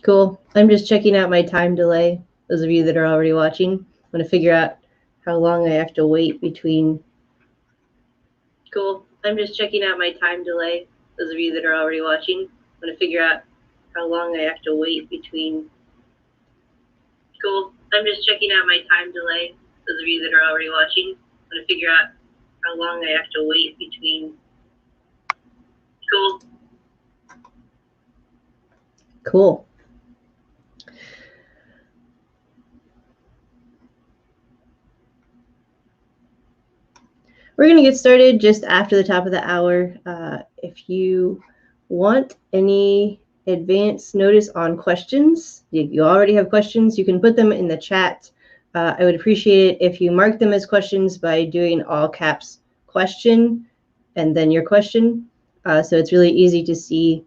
Cool. I'm just checking out my time delay. Those of you that are already watching, I'm going to figure out how long I have to wait between. Cool. I'm just checking out my time delay. Those of you that are already watching, I'm going to figure out how long I have to wait between. Cool. I'm just checking out my time delay. Those of you that are already watching, I'm going to figure out how long I have to wait between. Cool. Cool. We're going to get started just after the top of the hour. If you want any advance notice on questions, you already have questions, you can put them in the chat. I would appreciate it if you mark them as questions by doing all caps question and then your question. So it's really easy to see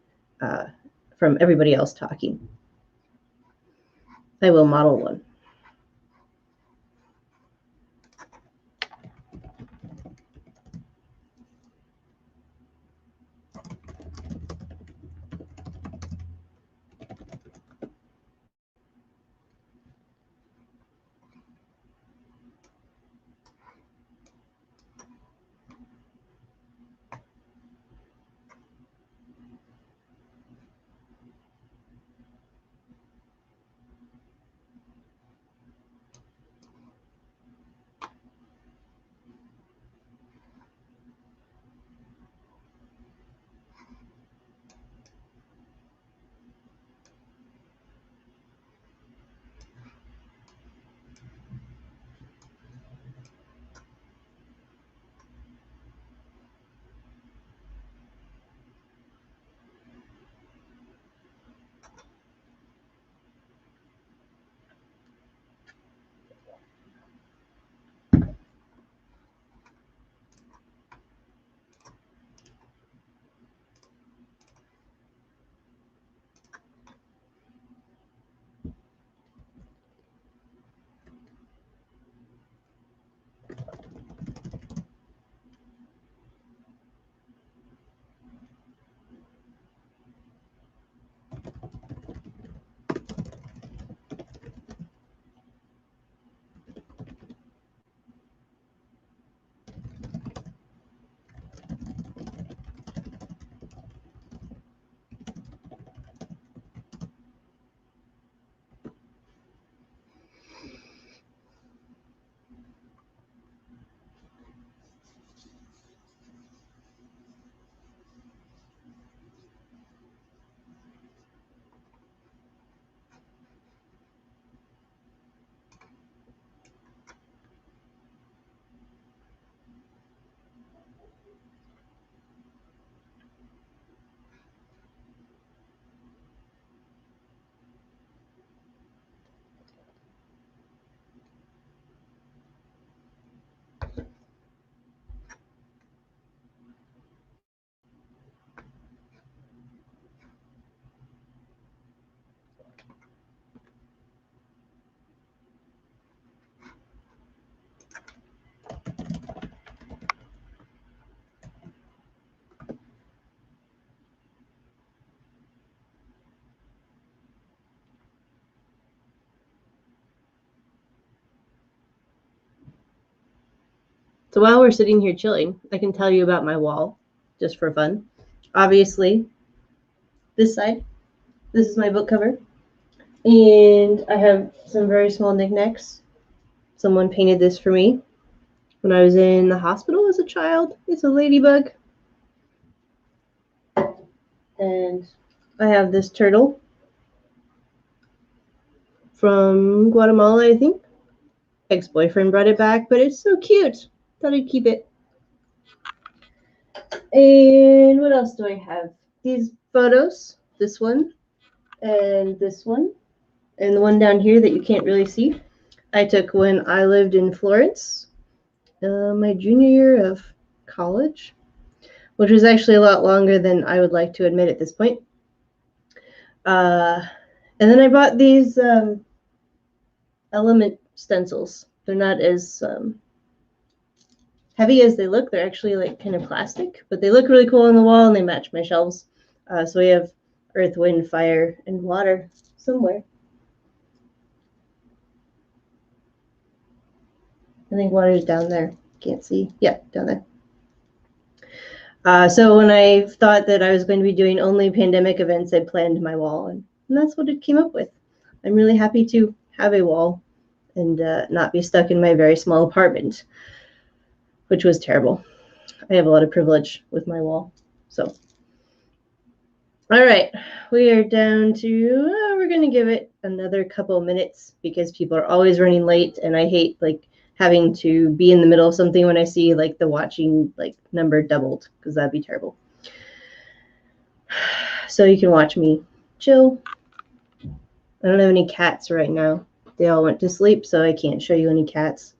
from everybody else talking. I will model one. So while we're sitting here chilling, I can tell you about my wall, just for fun. Obviously, this side, this is my book cover. And I have some very small knickknacks. Someone painted this for me when I was in the hospital as a child. It's a ladybug. And I have this turtle from Guatemala, I think. Ex-boyfriend brought it back, but it's so cute. Thought I'd keep it. And what else do I have? These photos, this one and this one, and the one down here that you can't really see, I took when I lived in Florence, my junior year of college, which was actually a lot longer than I would like to admit at this point. And then I bought these element stencils. They're not as heavy as they look. They're actually like kind of plastic, but they look really cool on the wall and they match my shelves. So we have earth, wind, fire, and water. somewhere. I think water's down there. Can't see. Yeah, down there. So when I thought that I was going to be doing only pandemic events, I planned my wall, and that's what it came up with. I'm really happy to have a wall and not be stuck in my very small apartment, which was terrible. I have a lot of privilege with my wall. So, all right, we are down to, we're going to give it another couple minutes because people are always running late, and I hate like having to be in the middle of something when I see like the watching like number doubled, because that'd be terrible. So you can watch me chill. I don't have any cats right now. They all went to sleep, so I can't show you any cats.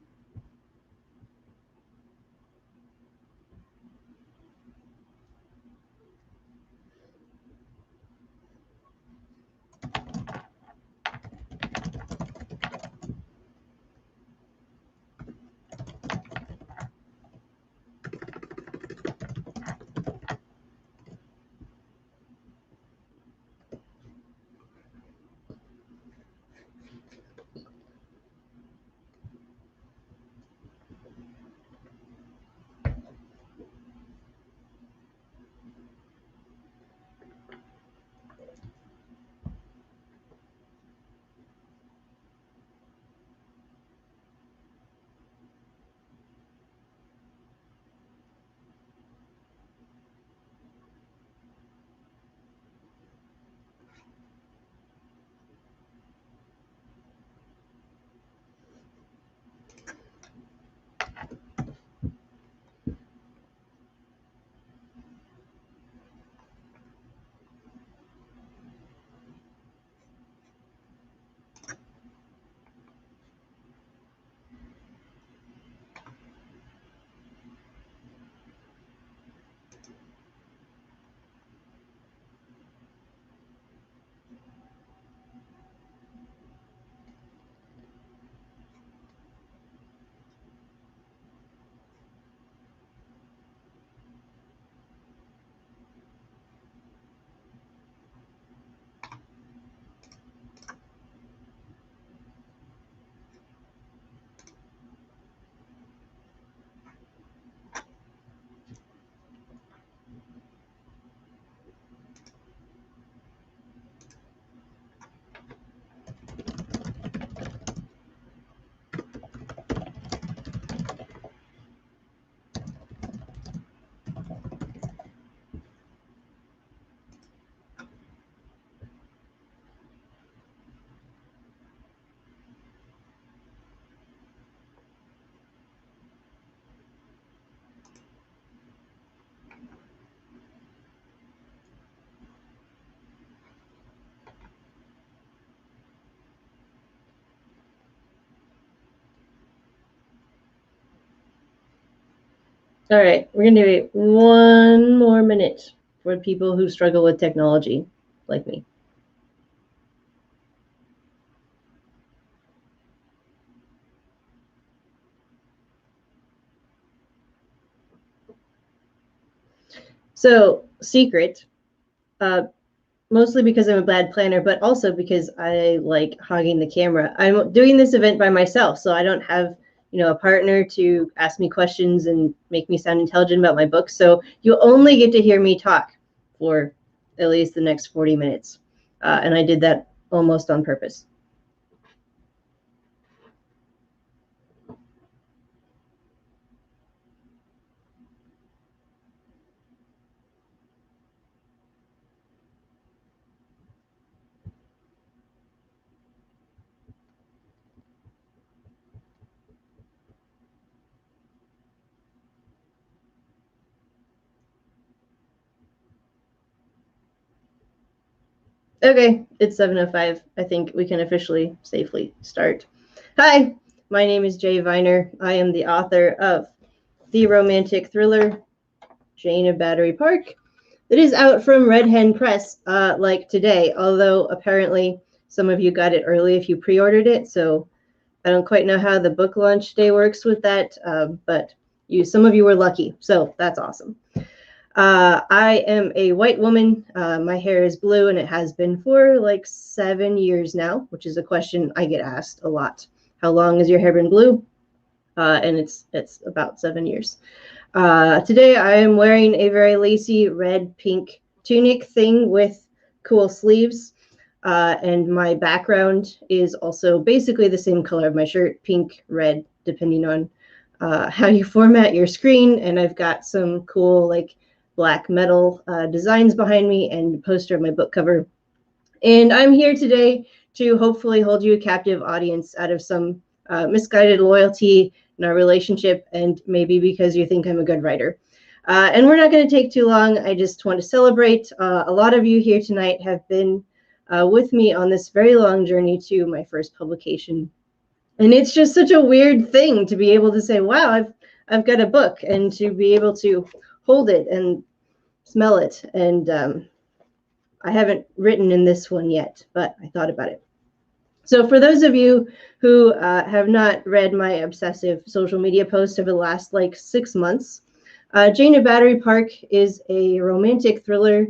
All right, we're going to wait 1 more minute for people who struggle with technology, like me. So, secret, mostly because I'm a bad planner, but also because I like hogging the camera. I'm doing this event by myself, so I don't have, a partner to ask me questions and make me sound intelligent about my book. So you only get to hear me talk for at least the next 40 minutes. And I did that almost on purpose. Okay, it's 7:05. I think we can officially safely start. Hi, my name is Jaye Viner. I am the author of the romantic thriller Jane of Battery Park. It is out from Red Hen Press like today, although apparently some of you got it early if you pre-ordered it. So I don't quite know how the book launch day works with that, but some of you were lucky. So that's awesome. I am a white woman. My hair is blue, and it has been for like 7 years now, which is a question I get asked a lot. How long has your hair been blue? And it's about 7 years. Today I am wearing a very lacy red pink tunic thing with cool sleeves. And my background is also basically the same color of my shirt, pink, red, depending on how you format your screen. And I've got some cool like black metal designs behind me and a poster of my book cover. And I'm here today to hopefully hold you a captive audience out of some misguided loyalty in our relationship, and maybe because you think I'm a good writer. And we're not going to take too long. I just want to celebrate. A lot of you here tonight have been with me on this very long journey to my first publication. And it's just such a weird thing to be able to say, wow, I've got a book, and to be able to hold it and smell it. And I haven't written in this one yet, but I thought about it. So for those of you who have not read my obsessive social media posts over the last like 6 months, Jane of Battery Park is a romantic thriller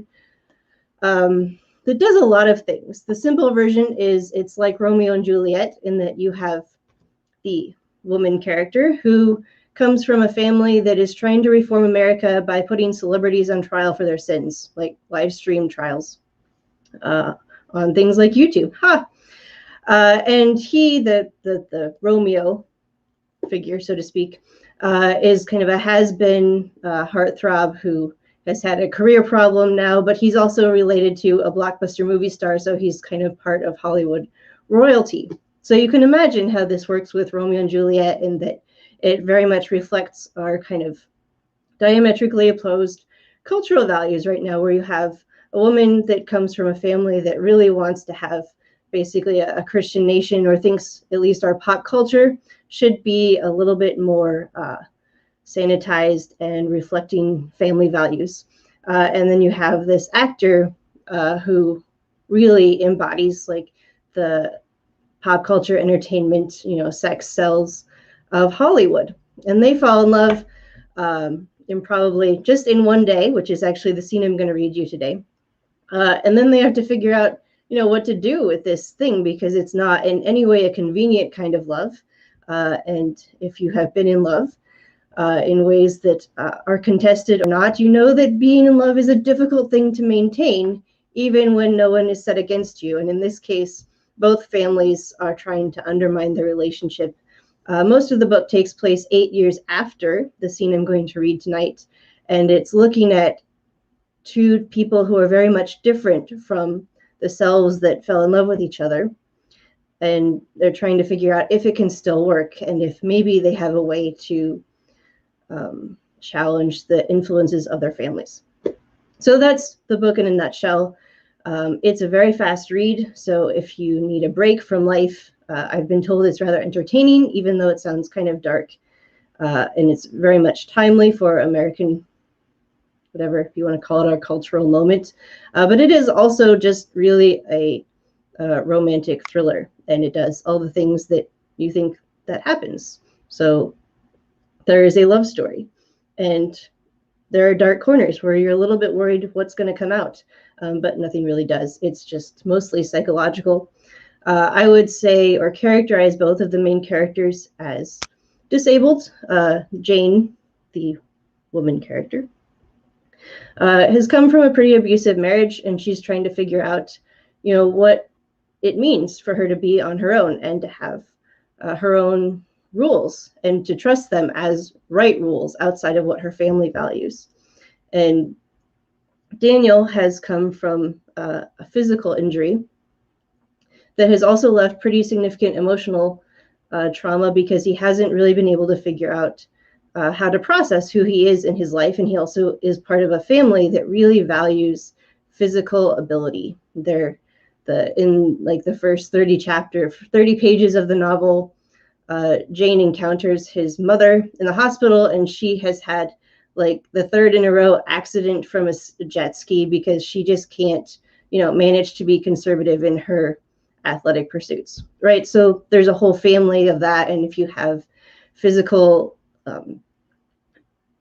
that does a lot of things. The simple version is it's like Romeo and Juliet in that you have the woman character who comes from a family that is trying to reform America by putting celebrities on trial for their sins, like live stream trials on things like YouTube. And he, the Romeo figure, so to speak, is kind of a has-been heartthrob who has had a career problem now, but he's also related to a blockbuster movie star, so he's kind of part of Hollywood royalty. So you can imagine how this works with Romeo and Juliet, in that it very much reflects our kind of diametrically opposed cultural values right now, where you have a woman that comes from a family that really wants to have basically a Christian nation, or thinks at least our pop culture should be a little bit more sanitized and reflecting family values. And then you have this actor who really embodies like the pop culture entertainment, sex sells of Hollywood. And they fall in love in probably just in one day, which is actually the scene I'm going to read you today. And then they have to figure out, what to do with this thing, because it's not in any way a convenient kind of love. And if you have been in love in ways that are contested or not, you know that being in love is a difficult thing to maintain, even when no one is set against you. And in this case, both families are trying to undermine the relationship. Most of the book takes place 8 years after the scene I'm going to read tonight. And it's looking at two people who are very much different from the selves that fell in love with each other. And they're trying to figure out if it can still work, and if maybe they have a way to challenge the influences of their families. So that's the book in a nutshell. It's a very fast read, so if you need a break from life, I've been told it's rather entertaining, even though it sounds kind of dark. And it's very much timely for American, whatever if you want to call it, our cultural moment. But it is also just really a romantic thriller, and it does all the things that you think that happens. So there is a love story, and there are dark corners where you're a little bit worried what's going to come out, but nothing really does. It's just mostly psychological. I would say, or characterize both of the main characters as disabled. Jane, the woman character, has come from a pretty abusive marriage, and she's trying to figure out, what it means for her to be on her own and to have her own rules, and to trust them as right rules outside of what her family values. And Daniel has come from a physical injury that has also left pretty significant emotional trauma, because he hasn't really been able to figure out how to process who he is in his life. And he also is part of a family that really values physical ability. In like the first 30 pages of the novel, Jane encounters his mother in the hospital, and she has had like the third in a row accident from a jet ski, because she just can't, manage to be conservative in her athletic pursuits, right? So there's a whole family of that. And if you have physical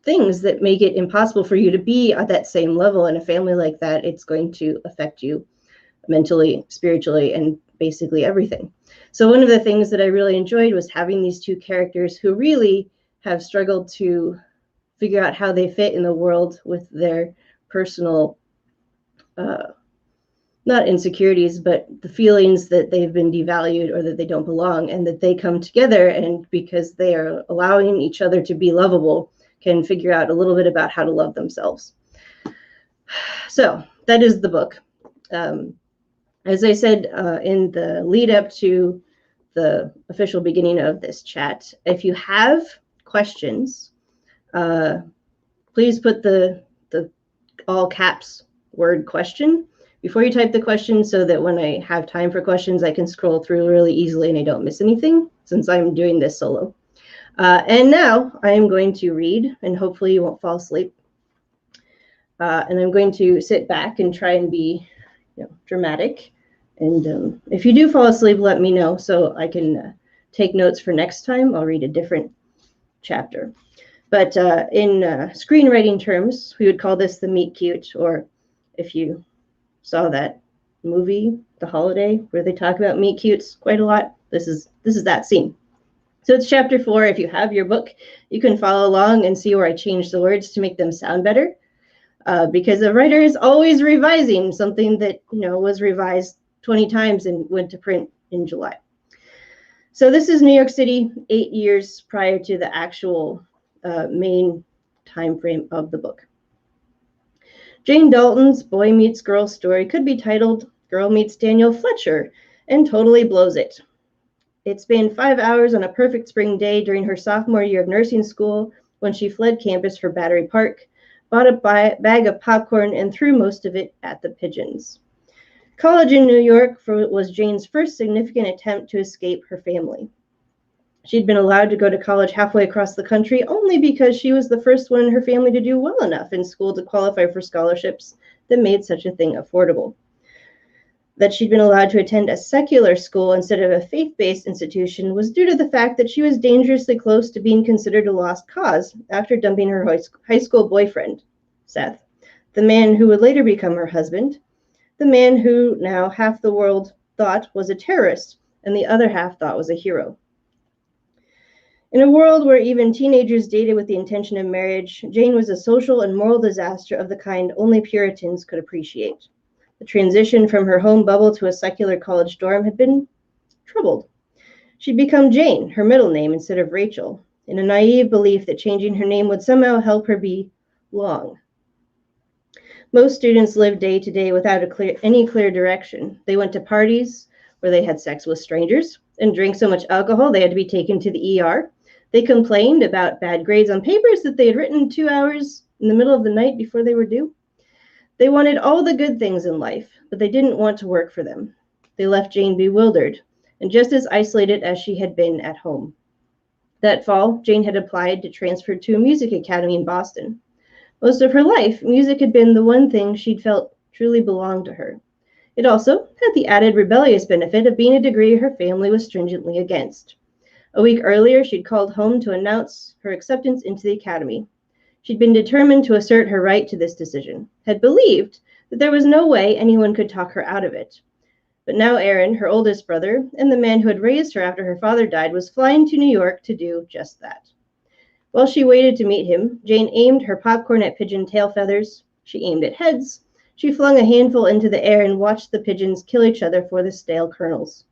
things that make it impossible for you to be at that same level. In a family like that, it's going to affect you mentally, spiritually, and basically everything. So one of the things that I really enjoyed was having these two characters who really have struggled to figure out how they fit in the world with their personal, not insecurities, but the feelings that they've been devalued or that they don't belong, and that they come together, and because they are allowing each other to be lovable, can figure out a little bit about how to love themselves. So that is the book. As I said in the lead up to the official beginning of this chat, if you have questions, please put the all caps word question before you type the question, so that when I have time for questions, I can scroll through really easily and I don't miss anything, since I'm doing this solo. And now I am going to read, and hopefully you won't fall asleep. And I'm going to sit back and try and be dramatic. And if you do fall asleep, let me know so I can take notes for next time. I'll read a different chapter. But in screenwriting terms, we would call this the meet cute, or if you saw that movie, The Holiday, where they talk about meet cutes quite a lot, this is that scene. So it's chapter 4. If you have your book, you can follow along and see where I changed the words to make them sound better. Because a writer is always revising something that was revised 20 times and went to print in July. So this is New York City, 8 years prior to the actual main time frame of the book. Jane Dalton's boy meets girl story could be titled Girl Meets Daniel Fletcher and totally blows it. It spanned 5 hours on a perfect spring day during her sophomore year of nursing school when she fled campus for Battery Park, bought a bag of popcorn, and threw most of it at the pigeons. College in New York was Jane's first significant attempt to escape her family. She'd been allowed to go to college halfway across the country only because she was the first one in her family to do well enough in school to qualify for scholarships that made such a thing affordable. That she'd been allowed to attend a secular school instead of a faith-based institution was due to the fact that she was dangerously close to being considered a lost cause after dumping her high school boyfriend, Seth, the man who would later become her husband, the man who now half the world thought was a terrorist and the other half thought was a hero. In a world where even teenagers dated with the intention of marriage, Jane was a social and moral disaster of the kind only Puritans could appreciate. The transition from her home bubble to a secular college dorm had been troubled. She'd become Jane, her middle name, instead of Rachel, in a naive belief that changing her name would somehow help her be long. Most students lived day to day without any clear direction. They went to parties where they had sex with strangers and drank so much alcohol they had to be taken to the ER. They complained about bad grades on papers that they had written 2 hours in the middle of the night before they were due. They wanted all the good things in life, but they didn't want to work for them. They left Jane bewildered and just as isolated as she had been at home. That fall, Jane had applied to transfer to a music academy in Boston. Most of her life, music had been the one thing she'd felt truly belonged to her. It also had the added rebellious benefit of being a degree her family was stringently against. A week earlier, she'd called home to announce her acceptance into the academy. She'd been determined to assert her right to this decision, had believed that there was no way anyone could talk her out of it. But now Aaron, her oldest brother, and the man who had raised her after her father died, was flying to New York to do just that. While she waited to meet him, Jane aimed her popcorn at pigeon tail feathers. She aimed at heads. She flung a handful into the air and watched the pigeons kill each other for the stale kernels.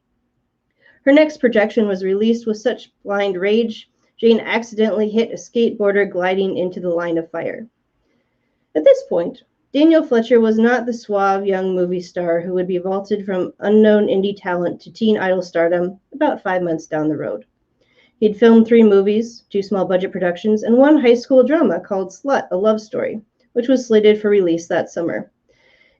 Her next projection was released with such blind rage, Jane accidentally hit a skateboarder gliding into the line of fire. At this point, Daniel Fletcher was not the suave young movie star who would be vaulted from unknown indie talent to teen idol stardom about 5 months down the road. He'd filmed 3 movies, 2 small budget productions, and 1 high school drama called Slut, a Love Story, which was slated for release that summer.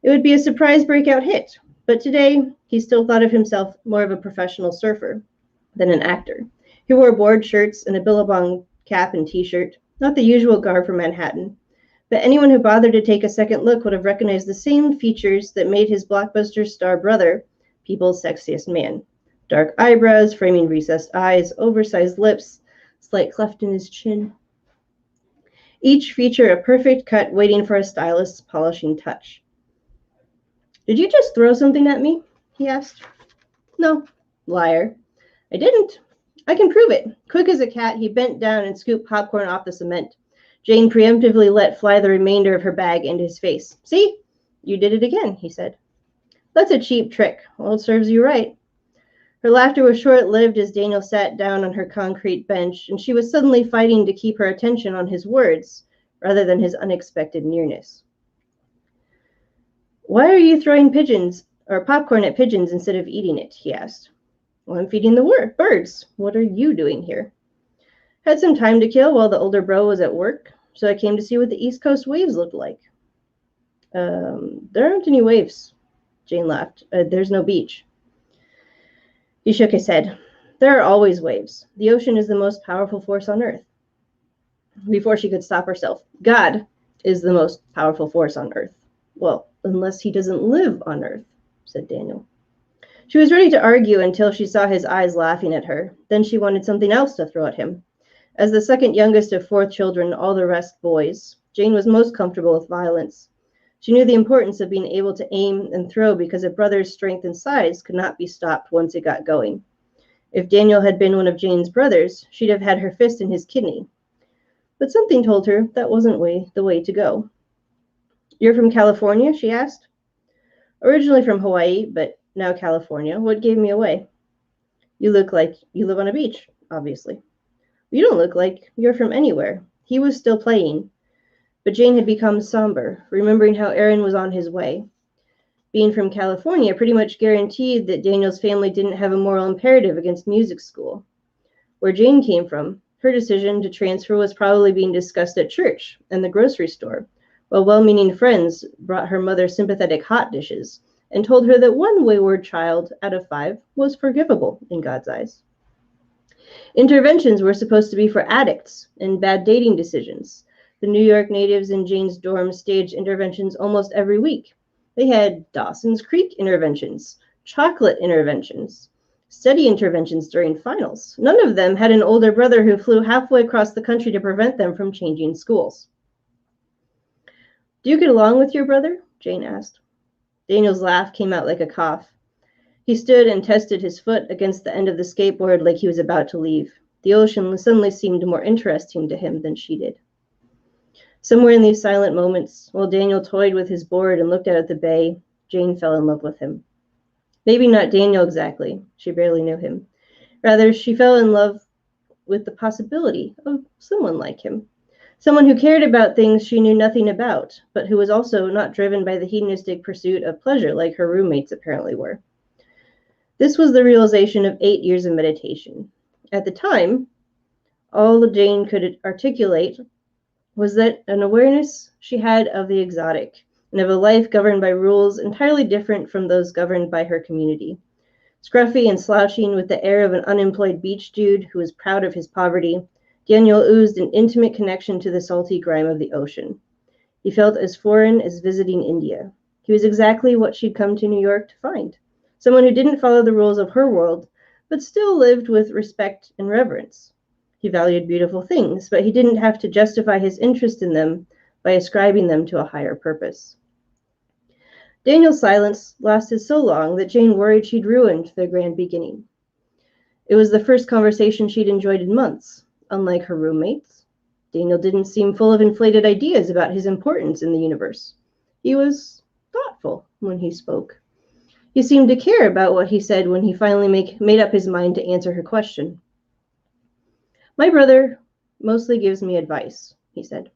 It would be a surprise breakout hit, but today he still thought of himself more of a professional surfer than an actor. He wore board shirts and a Billabong cap and t-shirt, not the usual garb for Manhattan, but anyone who bothered to take a second look would have recognized the same features that made his blockbuster star brother people's sexiest man. Dark eyebrows, framing recessed eyes, oversized lips, slight cleft in his chin. each feature a perfect cut waiting for a stylist's polishing touch. "Did you just throw something at me?" he asked. "No." "Liar." "I didn't. I can prove it." Quick as a cat, he bent down and scooped popcorn off the cement. Jane preemptively let fly the remainder of her bag into his face. "See? You did it again," he said. "That's a cheap trick. Well, it serves you right." Her laughter was short-lived as Daniel sat down on her concrete bench, and she was suddenly fighting to keep her attention on his words rather than his unexpected nearness. "Why are you throwing pigeons or popcorn at pigeons instead of eating it?" he asked. "Well, I'm feeding the birds. What are you doing here?" "Had some time to kill while the older bro was at work, so I came to see what the East Coast waves looked like." There aren't any waves," Jane laughed. There's no beach." He shook his head. "There are always waves. The ocean is the most powerful force on Earth." Before she could stop herself, "God is the most powerful force on Earth." "Well, unless he doesn't live on Earth," said Daniel. She was ready to argue until she saw his eyes laughing at her. Then she wanted something else to throw at him. As the second youngest of 4 children, all the rest boys, Jane was most comfortable with violence. She knew the importance of being able to aim and throw because a brother's strength and size could not be stopped once it got going. If Daniel had been one of Jane's brothers, she'd have had her fist in his kidney. But something told her that wasn't the way to go. "You're from California?" she asked. "Originally from Hawaii, but now California. What gave me away?" "You look like you live on a beach, obviously." "You don't look like you're from anywhere." He was still playing, but Jane had become somber, remembering how Aaron was on his way. Being from California pretty much guaranteed that Daniel's family didn't have a moral imperative against music school. Where Jane came from, her decision to transfer was probably being discussed at church and the grocery store, while well-meaning friends brought her mother sympathetic hot dishes and told her that one wayward child out of 5 was forgivable in God's eyes. Interventions were supposed to be for addicts and bad dating decisions. The New York natives in Jane's dorm staged interventions almost every week. They had Dawson's Creek interventions, chocolate interventions, study interventions during finals. None of them had an older brother who flew halfway across the country to prevent them from changing schools. "Do you get along with your brother?" Jane asked. Daniel's laugh came out like a cough. He stood and tested his foot against the end of the skateboard like he was about to leave. The ocean suddenly seemed more interesting to him than she did. Somewhere in these silent moments, while Daniel toyed with his board and looked out at the bay, Jane fell in love with him. Maybe not Daniel exactly. She barely knew him. Rather, she fell in love with the possibility of someone like him. Someone who cared about things she knew nothing about, but who was also not driven by the hedonistic pursuit of pleasure like her roommates apparently were. This was the realization of 8 years of meditation. At the time, all Jane could articulate was that an awareness she had of the exotic and of a life governed by rules entirely different from those governed by her community. Scruffy and slouching with the air of an unemployed beach dude who was proud of his poverty, Daniel oozed an intimate connection to the salty grime of the ocean. He felt as foreign as visiting India. He was exactly what she'd come to New York to find. Someone who didn't follow the rules of her world, but still lived with respect and reverence. He valued beautiful things, but he didn't have to justify his interest in them by ascribing them to a higher purpose. Daniel's silence lasted so long that Jane worried she'd ruined their grand beginning. It was the first conversation she'd enjoyed in months. Unlike her roommates, Daniel didn't seem full of inflated ideas about his importance in the universe. He was thoughtful when he spoke. He seemed to care about what he said when he finally made up his mind to answer her question. "My brother mostly gives me advice," he said.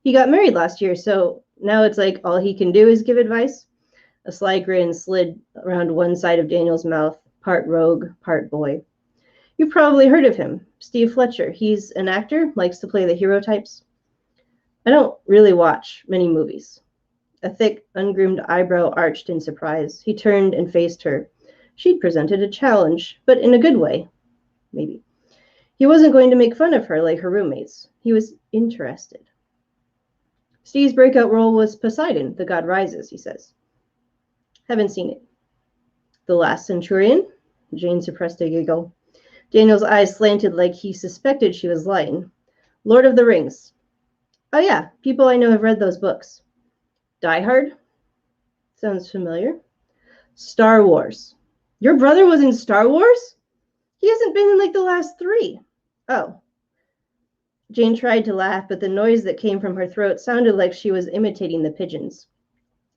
"He got married last year, so now it's like all he can do is give advice." A sly grin slid around one side of Daniel's mouth, part rogue, part boy. "You've probably heard of him, Steve Fletcher. He's an actor, likes to play the hero types." "I don't really watch many movies." A thick, ungroomed eyebrow arched in surprise. He turned and faced her. She'd presented a challenge, but in a good way, maybe. He wasn't going to make fun of her like her roommates. He was interested. "Steve's breakout role was Poseidon, the god rises," he says. "Haven't seen it." "The Last Centurion?" Jane suppressed a giggle. Daniel's eyes slanted like he suspected she was lying. "Lord of the Rings." Oh yeah, people I know have read those books. Die Hard? Sounds familiar. Star Wars. Your brother was in Star Wars? He hasn't been in like the last 3. Oh. Jane tried to laugh, but the noise that came from her throat sounded like she was imitating the pigeons.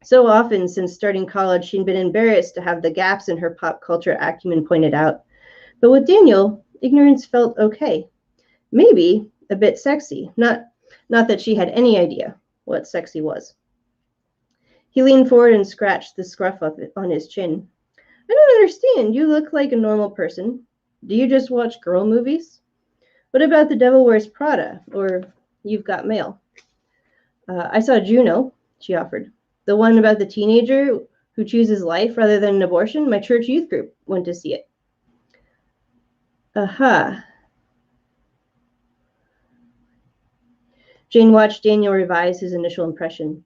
So often since starting college, she'd been embarrassed to have the gaps in her pop culture acumen pointed out. But with Daniel, ignorance felt okay. Maybe a bit sexy. Not that she had any idea what sexy was. He leaned forward and scratched the scruff up on his chin. I don't understand. You look like a normal person. Do you just watch girl movies? What about The Devil Wears Prada or You've Got Mail? I saw Juno, she offered. The one about the teenager who chooses life rather than an abortion. My church youth group went to see it. Aha. Jane watched Daniel revise his initial impression.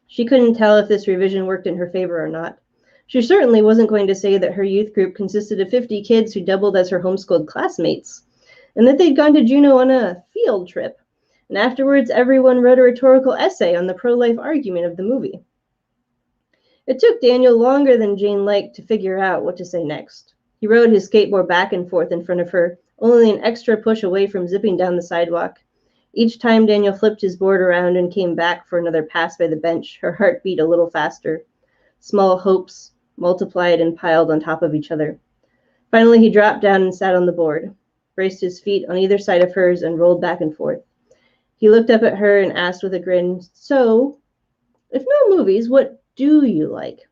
She couldn't tell if this revision worked in her favor or not. She certainly wasn't going to say that her youth group consisted of 50 kids who doubled as her homeschooled classmates, and that they'd gone to Juneau on a field trip, and afterwards everyone wrote a rhetorical essay on the pro-life argument of the movie. It took Daniel longer than Jane liked to figure out what to say next. He rode his skateboard back and forth in front of her, only an extra push away from zipping down the sidewalk. Each time Daniel flipped his board around and came back for another pass by the bench, her heart beat a little faster. Small hopes multiplied and piled on top of each other. Finally, he dropped down and sat on the board, braced his feet on either side of hers, and rolled back and forth. He looked up at her and asked with a grin, "So, if no movies, what do you like?"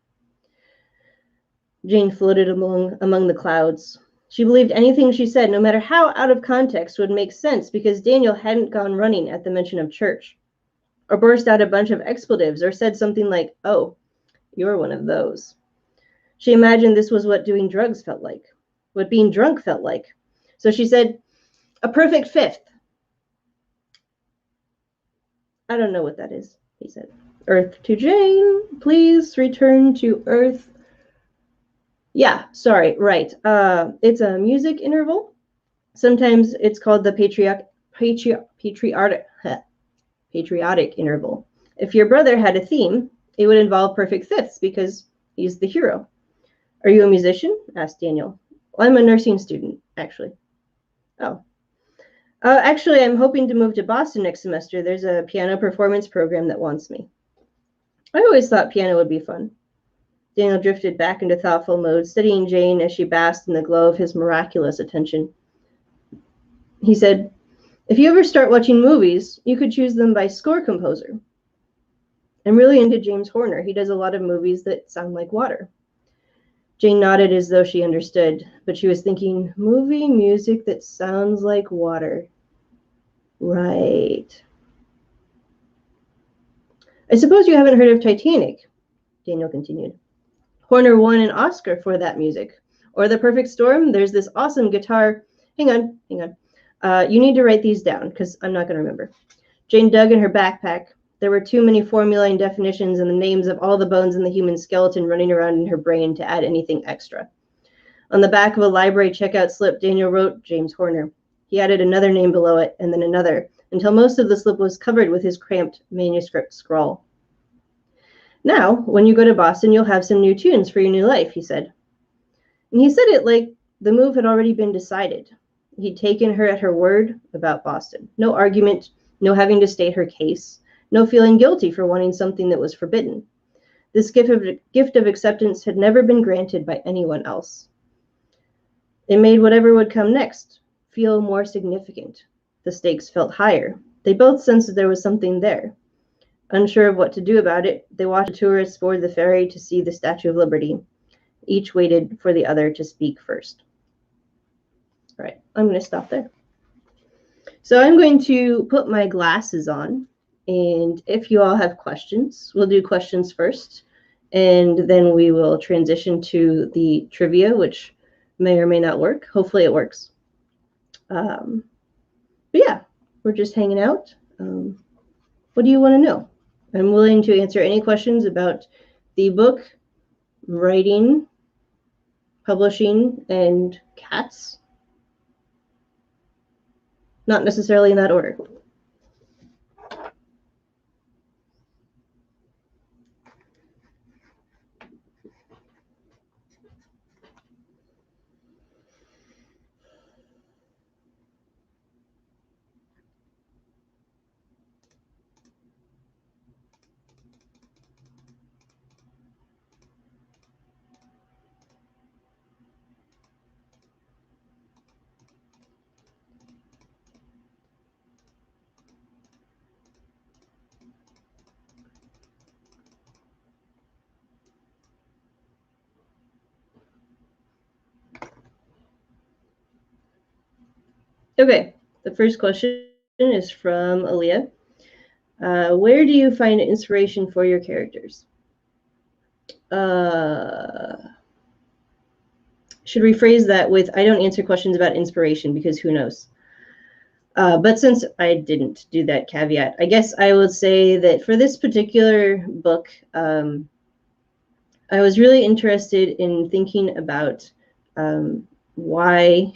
Jane floated among the clouds. She believed anything she said, no matter how out of context, would make sense because Daniel hadn't gone running at the mention of church, or burst out a bunch of expletives, or said something like, "Oh, you're one of those." She imagined this was what doing drugs felt like, what being drunk felt like. So she said, "A perfect fifth." "I don't know what that is," he said. Earth to Jane. Please return to Earth. Yeah, sorry, right. It's a music interval. Sometimes it's called the patriotic interval. If your brother had a theme, it would involve perfect fifths because he's the hero. "Are you a musician?" asked Daniel. "Well, I'm a nursing student, actually." "Oh. Actually, I'm hoping to move to Boston next semester. There's a piano performance program that wants me." "I always thought piano would be fun." Daniel drifted back into thoughtful mode, studying Jane as she basked in the glow of his miraculous attention. He said, "If you ever start watching movies, you could choose them by score composer. I'm really into James Horner. He does a lot of movies that sound like water." Jane nodded as though she understood, but she was thinking, movie music that sounds like water. Right. "I suppose you haven't heard of Titanic," Daniel continued. "Horner won an Oscar for that music. Or The Perfect Storm, there's this awesome guitar. Hang on. You need to write these down, because I'm not going to remember." Jane dug in her backpack. There were too many formulae and definitions and the names of all the bones in the human skeleton running around in her brain to add anything extra. On the back of a library checkout slip, Daniel wrote James Horner. He added another name below it, and then another, until most of the slip was covered with his cramped manuscript scrawl. "Now, when you go to Boston, you'll have some new tunes for your new life," he said. And he said it like the move had already been decided. He'd taken her at her word about Boston. No argument, no having to state her case, no feeling guilty for wanting something that was forbidden. This gift of acceptance had never been granted by anyone else. It made whatever would come next feel more significant. The stakes felt higher. They both sensed that there was something there. Unsure of what to do about it, they watched the tourists board the ferry to see the Statue of Liberty. Each waited for the other to speak first. All right, I'm going to stop there. So I'm going to put my glasses on, and if you all have questions, we'll do questions first, and then we will transition to the trivia, which may or may not work. Hopefully it works. But yeah, we're just hanging out. What do you want to know? I'm willing to answer any questions about the book, writing, publishing, and cats. Not necessarily in that order. Okay, the first question is from Aaliyah. Where do you find inspiration for your characters? Should rephrase that with, I don't answer questions about inspiration because who knows? But since I didn't do that caveat, I guess I would say that for this particular book, I was really interested in thinking about why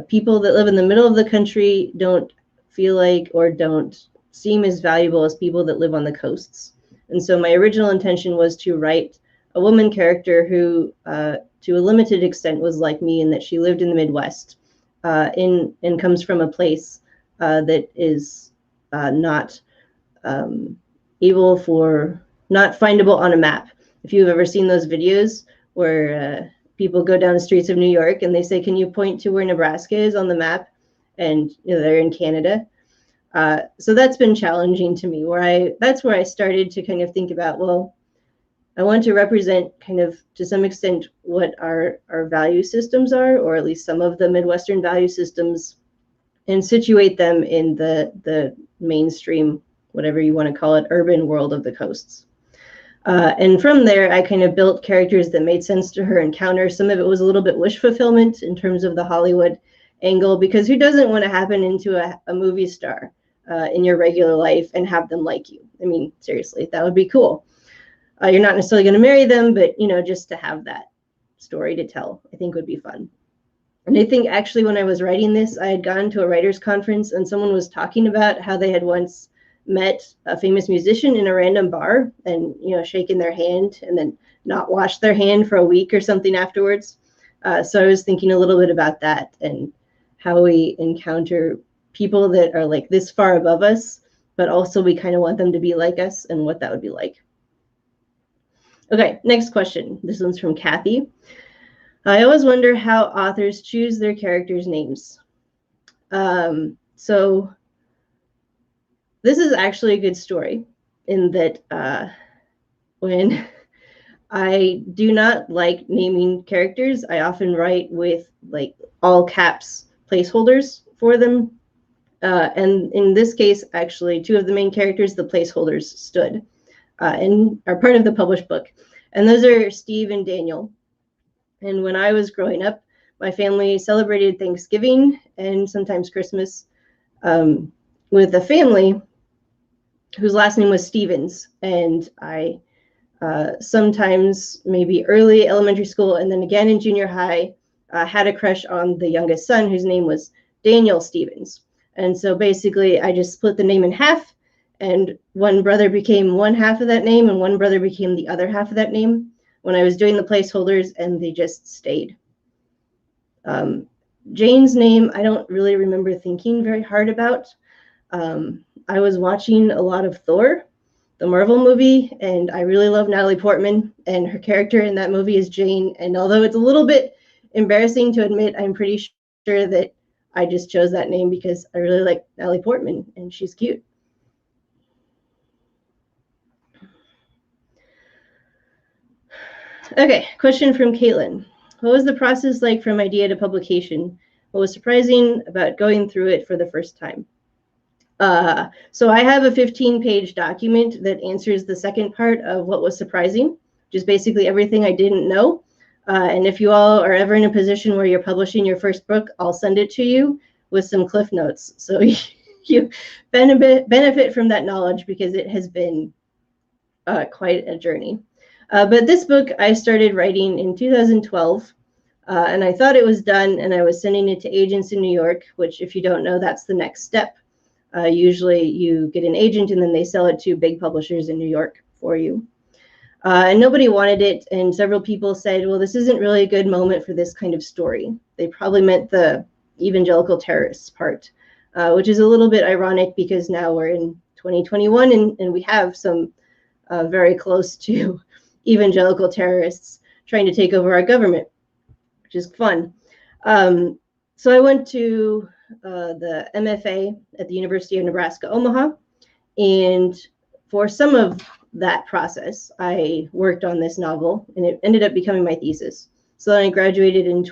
people that live in the middle of the country don't feel like or don't seem as valuable as people that live on the coasts. And so my original intention was to write a woman character who, to a limited extent, was like me in that she lived in the Midwest and comes from a place that is not able for, not findable on a map. If you've ever seen those videos where people go down the streets of New York and they say, can you point to where Nebraska is on the map? And they're in Canada. So that's been challenging to me, that's where I started to kind of think about, well, I want to represent kind of to some extent what our value systems are, or at least some of the Midwestern value systems, and situate them in the mainstream, whatever you want to call it, urban world of the coasts. And from there, I kind of built characters that made sense to her encounter. Some of it was a little bit wish fulfillment in terms of the Hollywood angle, because who doesn't want to happen into a movie star in your regular life and have them like you? I mean, seriously, that would be cool. You're not necessarily going to marry them, but just to have that story to tell, I think would be fun. And I think actually when I was writing this, I had gone to a writers' conference and someone was talking about how they had once met a famous musician in a random bar and shaken their hand and then not washed their hand for a week or something afterwards. So I was thinking a little bit about that and how we encounter people that are like this far above us, but also we kind of want them to be like us and what that would be like. Okay, next question. This one's from Kathy. I always wonder how authors choose their characters' names. So this is actually a good story in that when I do not like naming characters, I often write with like all caps placeholders for them. And in this case, actually, two of the main characters, the placeholders stood and are part of the published book. And those are Steve and Daniel. And when I was growing up, my family celebrated Thanksgiving and sometimes Christmas with a family whose last name was Stevens. And I sometimes, maybe early elementary school and then again in junior high, had a crush on the youngest son whose name was Daniel Stevens. And so basically I just split the name in half, and one brother became one half of that name and one brother became the other half of that name when I was doing the placeholders, and they just stayed. Jane's name, I don't really remember thinking very hard about. I was watching a lot of Thor, the Marvel movie, and I really love Natalie Portman, and her character in that movie is Jane. And although it's a little bit embarrassing to admit, I'm pretty sure that I just chose that name because I really like Natalie Portman and she's cute. Okay, question from Caitlin. What was the process like from idea to publication? What was surprising about going through it for the first time? So I have a 15-page document that answers the second part of what was surprising, which is basically everything I didn't know. And if you all are ever in a position where you're publishing your first book, I'll send it to you with some cliff notes. So you benefit from that knowledge because it has been quite a journey. But this book I started writing in 2012, and I thought it was done, and I was sending it to agents in New York, which if you don't know, that's the next step. Usually you get an agent and then they sell it to big publishers in New York for you. And nobody wanted it, and several people said, well, this isn't really a good moment for this kind of story. They probably meant the evangelical terrorists part, which is a little bit ironic because now we're in 2021 and we have some very close to evangelical terrorists trying to take over our government, which is fun. So I went to the MFA at the University of Nebraska, Omaha, and for some of that process, I worked on this novel, and it ended up becoming my thesis. So then I graduated in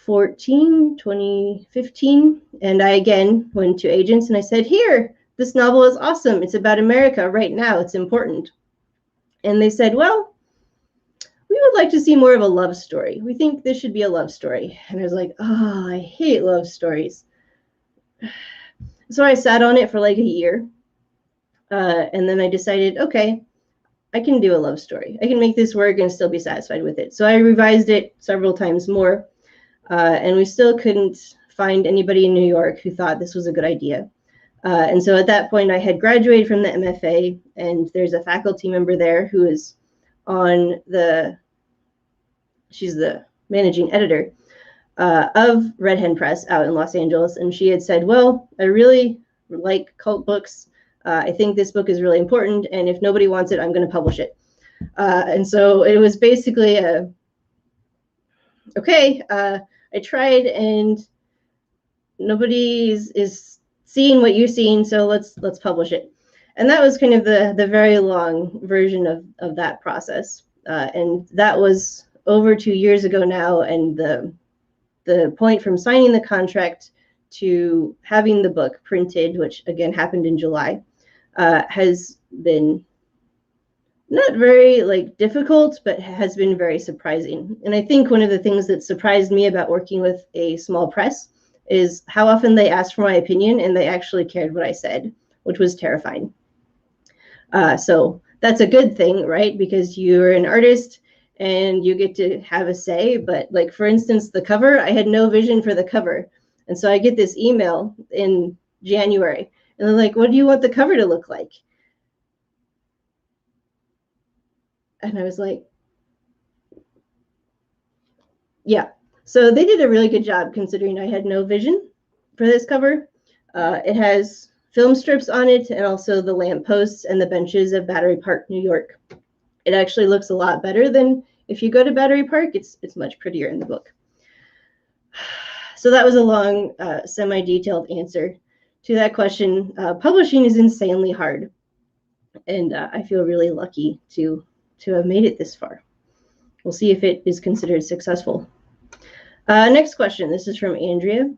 2015. And I again went to agents and I said, here, this novel is awesome. It's about America right now. It's important. And they said, well, we would like to see more of a love story. We think this should be a love story. And I was like, oh, I hate love stories. So I sat on it for like a year. And then I decided, okay, I can do a love story. I can make this work and still be satisfied with it. So I revised it several times more. And we still couldn't find anybody in New York who thought this was a good idea. And so at that point, I had graduated from the MFA, and there's a faculty member there who is on she's the managing editor of Red Hen Press out in Los Angeles. And she had said, well, I really like cult books. I think this book is really important. And if nobody wants it, I'm going to publish it. And so it was basically okay, I tried and nobody is seeing what you're seeing, so let's publish it. And that was kind of the very long version of that process. And that was over 2 years ago now. And the point from signing the contract to having the book printed, which again happened in July, has been not very difficult, but has been very surprising. And I think one of the things that surprised me about working with a small press is how often they asked for my opinion and they actually cared what I said, which was terrifying. So that's a good thing, right? Because you're an artist and you get to have a say. But for instance, the cover, I had no vision for the cover. And so I get this email in January and they're like, what do you want the cover to look like? And I was like, yeah. So they did a really good job considering I had no vision for this cover. It has film strips on it and also the lampposts and the benches of Battery Park, New York. It actually looks a lot better than if you go to Battery Park. It's much prettier in the book. So that was a long, semi-detailed answer to that question. Publishing is insanely hard. And I feel really lucky to have made it this far. We'll see if it is considered successful. Next question. This is from Andrea.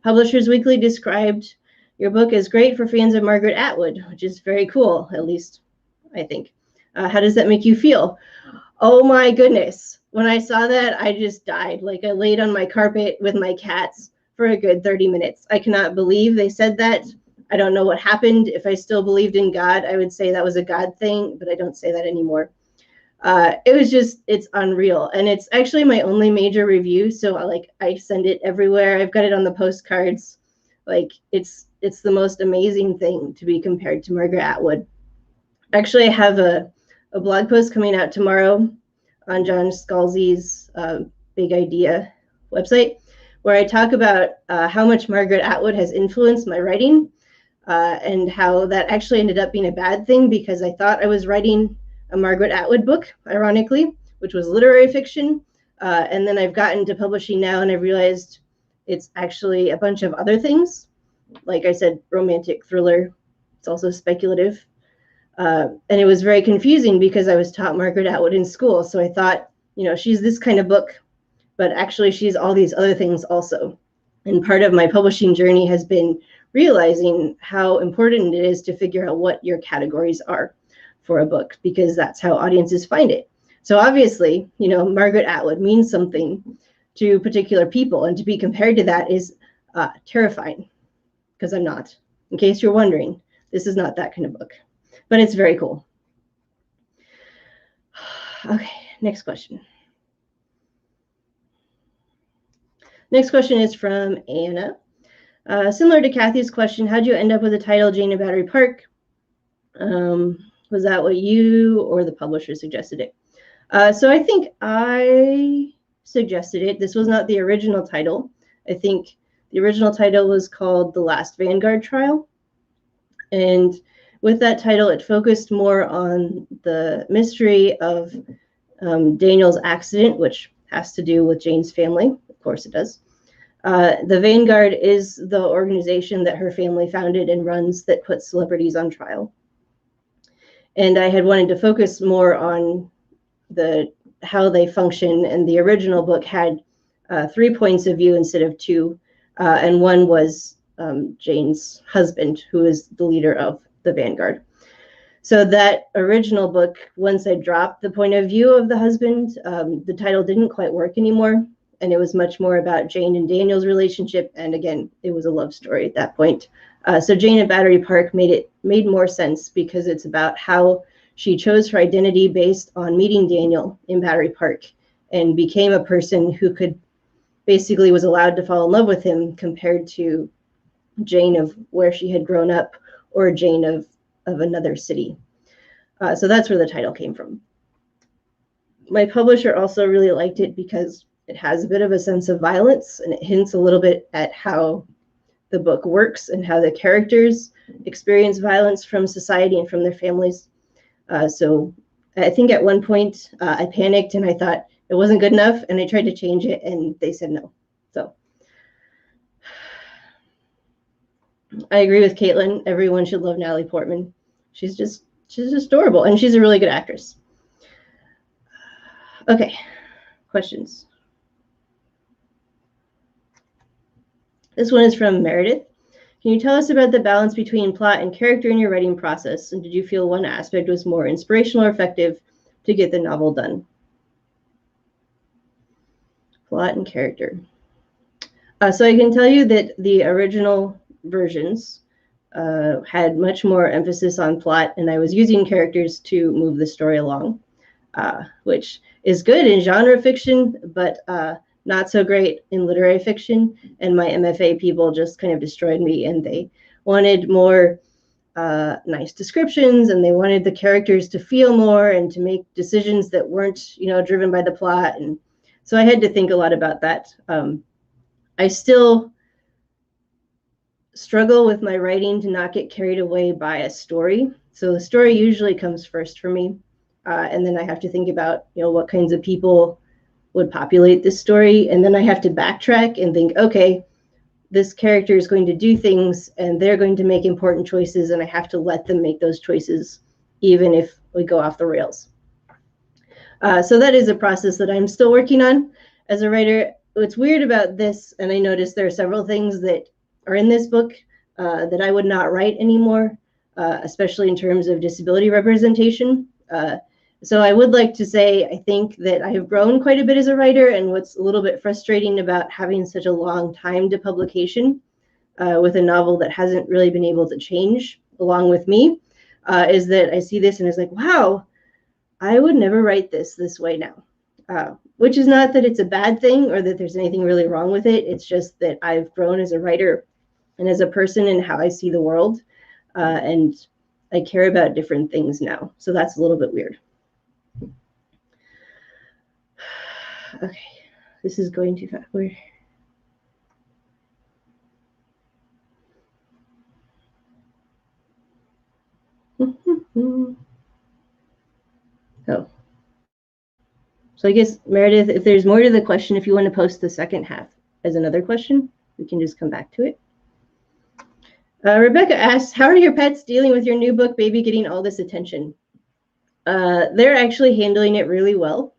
Publishers Weekly described your book as great for fans of Margaret Atwood, which is very cool, at least I think. How does that make you feel? Oh my goodness. When I saw that, I just died. I laid on my carpet with my cats for a good 30 minutes. I cannot believe they said that. I don't know what happened. If I still believed in God, I would say that was a God thing, but I don't say that anymore. It was just, it's unreal. And it's actually my only major review. So I send it everywhere. I've got it on the postcards. It's the most amazing thing to be compared to Margaret Atwood. Actually, I have a blog post coming out tomorrow on John Scalzi's Big Idea website, where I talk about how much Margaret Atwood has influenced my writing. And how that actually ended up being a bad thing because I thought I was writing a Margaret Atwood book, ironically, which was literary fiction. And then I've gotten to publishing now and I realized it's actually a bunch of other things. Like I said, romantic thriller. It's also speculative. And it was very confusing because I was taught Margaret Atwood in school. So I thought, she's this kind of book, but actually she's all these other things also. And part of my publishing journey has been realizing how important it is to figure out what your categories are for a book, because that's how audiences find it. So obviously, Margaret Atwood means something to particular people, and to be compared to that is terrifying, because I'm not. In case you're wondering, this is not that kind of book, but it's very cool. Okay, next question. Next question is from Anna. Similar to Kathy's question, how'd you end up with the title Jane of Battery Park? Was that what you or the publisher suggested it? So I think I suggested it. This was not the original title. I think the original title was called The Last Vanguard Trial. And with that title, it focused more on the mystery of Daniel's accident, which has to do with Jane's family. Of course it does. The Vanguard is the organization that her family founded and runs that puts celebrities on trial. And I had wanted to focus more on how they function, and the original book had three points of view instead of two, and one was Jane's husband, who is the leader of the Vanguard. So that original book, once I dropped the point of view of the husband, the title didn't quite work anymore, and it was much more about Jane and Daniel's relationship. And again, it was a love story at that point. So Jane at Battery Park made more sense because it's about how she chose her identity based on meeting Daniel in Battery Park and became a person who could basically was allowed to fall in love with him, compared to Jane of where she had grown up, or Jane of another city. So that's where the title came from. My publisher also really liked it because it has a bit of a sense of violence, and it hints a little bit at how the book works and how the characters experience violence from society and from their families. So I think at one point I panicked and I thought it wasn't good enough, and I tried to change it and they said no. So I agree with Caitlin. Everyone should love Natalie Portman. She's just adorable, and she's a really good actress. Okay, questions. This one is from Meredith. Can you tell us about the balance between plot and character in your writing process? And did you feel one aspect was more inspirational or effective to get the novel done? Plot and character. So I can tell you that the original versions had much more emphasis on plot, and I was using characters to move the story along, which is good in genre fiction, but not so great in literary fiction. And my MFA people just kind of destroyed me, and they wanted more nice descriptions, and they wanted the characters to feel more and to make decisions that weren't, driven by the plot. And so I had to think a lot about that. I still struggle with my writing to not get carried away by a story. So the story usually comes first for me. And then I have to think about, what kinds of people would populate this story. And then I have to backtrack and think, okay, this character is going to do things and they're going to make important choices, and I have to let them make those choices, even if we go off the rails. So that is a process that I'm still working on as a writer. What's weird about this, and I noticed there are several things that are in this book that I would not write anymore, especially in terms of disability representation. So I would like to say, I think that I have grown quite a bit as a writer, and what's a little bit frustrating about having such a long time to publication with a novel that hasn't really been able to change along with me is that I see this and it's like, wow, I would never write this way now. Which is not that it's a bad thing or that there's anything really wrong with it. It's just that I've grown as a writer and as a person and how I see the world. And I care about different things now. So that's a little bit weird. Okay, this is going too fast. Oh. So I guess, Meredith, if there's more to the question, if you want to post the second half as another question, we can just come back to it. Rebecca asks, how are your pets dealing with your new book, Baby Getting All This Attention? They're actually handling it really well.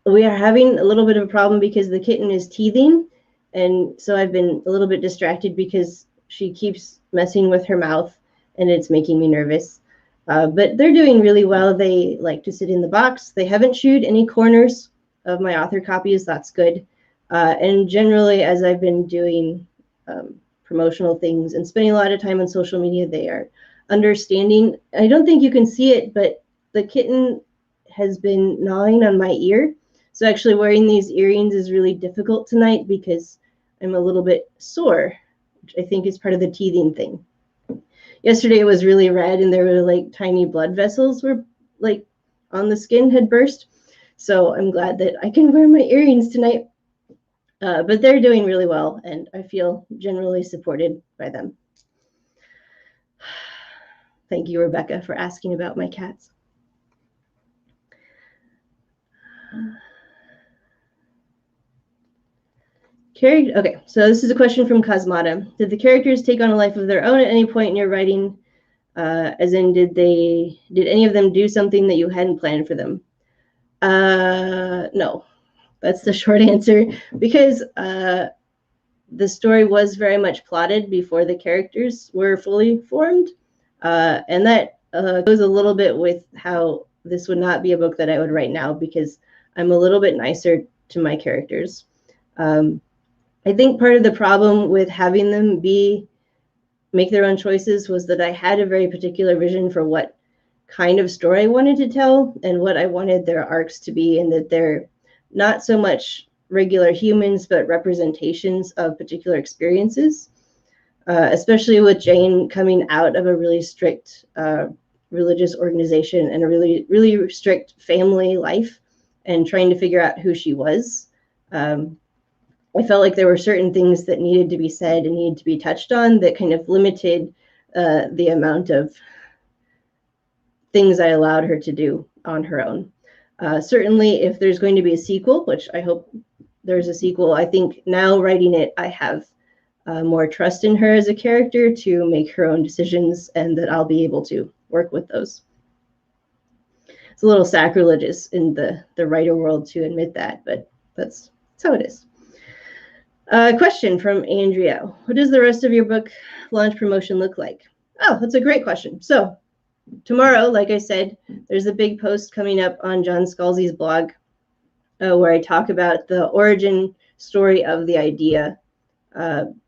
We are having a little bit of a problem because the kitten is teething. And so I've been a little bit distracted because she keeps messing with her mouth and it's making me nervous. But they're doing really well. They like to sit in the box. They haven't chewed any corners of my author copies. That's good. And generally, as I've been doing promotional things and spending a lot of time on social media, they are understanding. I don't think you can see it, but the kitten has been gnawing on my ear. So actually wearing these earrings is really difficult tonight because I'm a little bit sore, which I think is part of the teething thing. Yesterday it was really red and there were like tiny blood vessels were like on the skin had burst. So I'm glad that I can wear my earrings tonight. But they're doing really well and I feel generally supported by them. Thank you, Rebecca, for asking about my cats. Okay, so this is a question from Cosmata. Did the characters take on a life of their own at any point in your writing? As in, did any of them do something that you hadn't planned for them? No, That's the short answer, because the story was very much plotted before the characters were fully formed. And that goes a little bit with how this would not be a book that I would write now, because I'm a little bit nicer to my characters. I think part of the problem with having them make their own choices was that I had a very particular vision for what kind of story I wanted to tell and what I wanted their arcs to be, and that they're not so much regular humans, but representations of particular experiences, especially with Jane coming out of a really strict religious organization and a really, really strict family life and trying to figure out who she was. I felt like there were certain things that needed to be said and needed to be touched on that kind of limited the amount of things I allowed her to do on her own. Certainly, if there's going to be a sequel, which I hope there's a sequel, I think now writing it, I have more trust in her as a character to make her own decisions, and that I'll be able to work with those. It's a little sacrilegious in the writer world to admit that, but that's how it is. Question from Andrea. What does the rest of your book launch promotion look like? Oh, that's a great question. So tomorrow, like I said, there's a big post coming up on John Scalzi's blog where I talk about the origin story of the idea,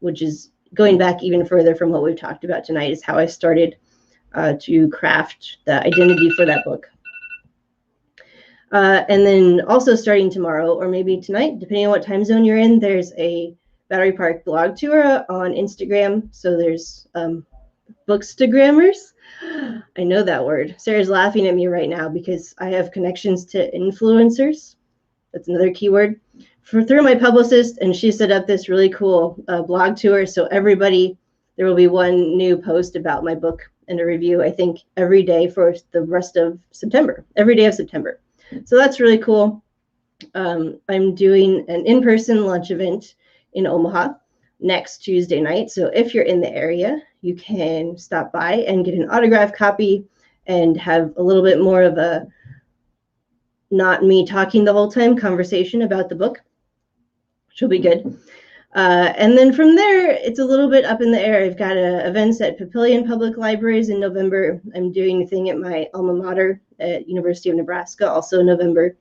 which is going back even further from what we've talked about tonight, is how I started to craft the identity for that book. And then also starting tomorrow, or maybe tonight, depending on what time zone you're in, there's a Battery Park blog tour on Instagram. So there's bookstagrammers. I know that word. Sarah's laughing at me right now because I have connections to influencers. That's another keyword. Through my publicist, and she set up this really cool blog tour. So everybody, there will be one new post about my book and a review, I think, every day for the rest of September, every day of September. So that's really cool. I'm doing an in-person launch event in Omaha next Tuesday night. So if you're in the area, you can stop by and get an autographed copy and have a little bit more of a not me talking the whole time conversation about the book, which will be good. And then from there, it's a little bit up in the air. I've got events at Papillion Public Libraries in November. I'm doing a thing at my alma mater at University of Nebraska, also in November.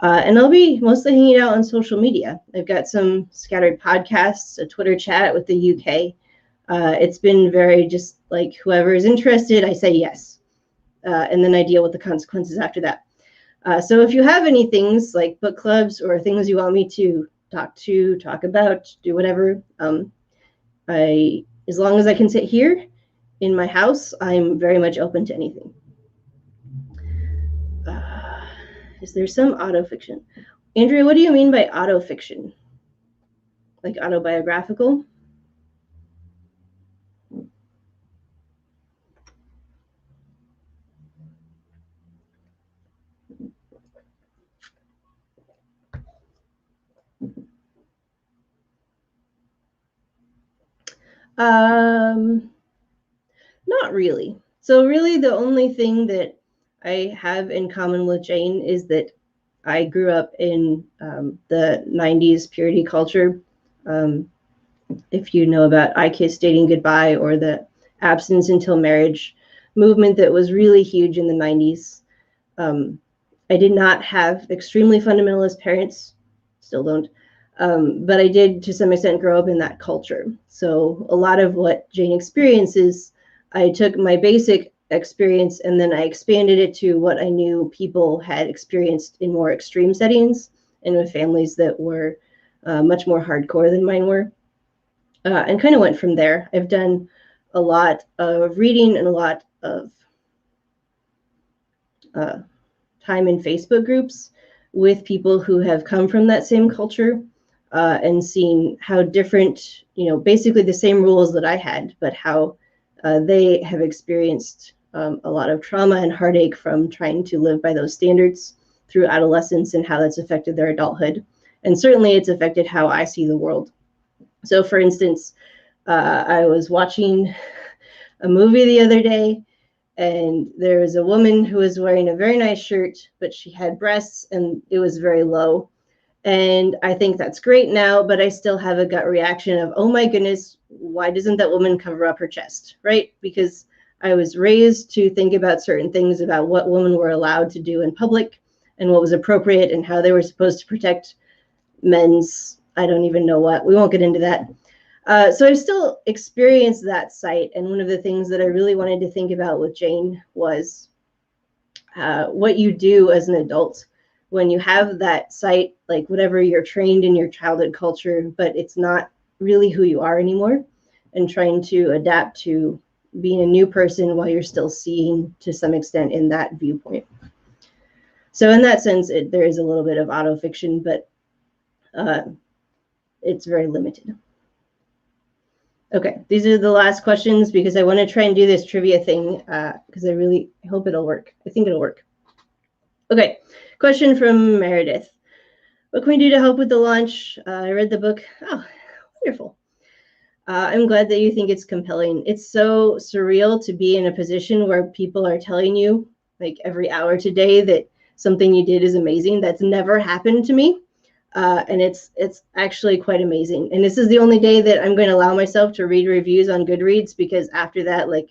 And I'll be mostly hanging out on social media. I've got some scattered podcasts, a Twitter chat with the UK. It's been very just like whoever is interested, I say yes. And then I deal with the consequences after that. So if you have any things like book clubs or things you want me to talk about, do whatever. As long as I can sit here in my house, I'm very much open to anything. Is there some autofiction? Andrea, what do you mean by autofiction? Like autobiographical? Not really. So really the only thing that I have in common with Jane is that I grew up in the 90s purity culture. If you know about I Kiss Dating Goodbye, or the abstinence until marriage movement that was really huge in the 90s. I did not have extremely fundamentalist parents, still don't, but I did to some extent grow up in that culture. So a lot of what Jane experiences, I took my basic experience and then I expanded it to what I knew people had experienced in more extreme settings and with families that were much more hardcore than mine were, and kind of went from there. I've done a lot of reading and a lot of time in Facebook groups with people who have come from that same culture, and seen how different, basically the same rules that I had, but how they have experienced a lot of trauma and heartache from trying to live by those standards through adolescence, and how that's affected their adulthood. And certainly it's affected how I see the world. So for instance, I was watching a movie the other day, and there was a woman who was wearing a very nice shirt, but she had breasts and it was very low. And I think that's great now, but I still have a gut reaction of, oh my goodness, why doesn't that woman cover up her chest, right? Because I was raised to think about certain things about what women were allowed to do in public and what was appropriate and how they were supposed to protect men's, I don't even know what. We won't get into that. So I still experienced that sight. And one of the things that I really wanted to think about with Jane was what you do as an adult when you have that sight, like whatever you're trained in your childhood culture, but it's not really who you are anymore, and trying to adapt to being a new person while you're still seeing to some extent in that viewpoint. So in that sense, there is a little bit of autofiction, but it's very limited. Okay, these are the last questions because I want to try and do this trivia thing because I really hope it'll work. I think it'll work. Okay, question from Meredith. What can we do to help with the launch? I read the book. Oh, wonderful. I'm glad that you think it's compelling. It's so surreal to be in a position where people are telling you like every hour today that something you did is amazing. That's never happened to me. And it's actually quite amazing. And this is the only day that I'm going to allow myself to read reviews on Goodreads, because after that, like,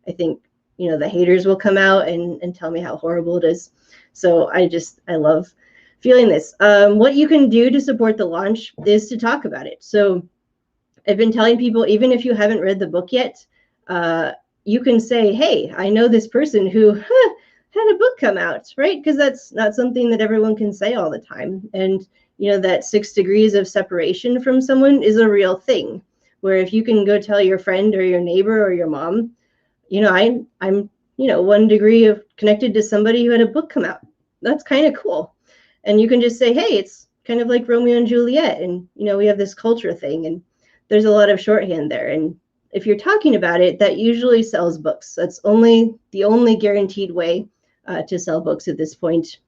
I think, you know, the haters will come out and tell me how horrible it is. So I love feeling this. What you can do to support the launch is to talk about it. So I've been telling people, even if you haven't read the book yet, you can say, hey, I know this person who had a book come out, right? Because that's not something that everyone can say all the time. And you know, that 6 degrees of separation from someone is a real thing, where if you can go tell your friend or your neighbor or your mom, you know, I'm, you know, 1 degree of connected to somebody who had a book come out. That's kind of cool. And you can just say, hey, it's kind of like Romeo and Juliet. And, you know, we have this culture thing, and there's a lot of shorthand there. And if you're talking about it, that usually sells books. That's the only guaranteed way to sell books at this point,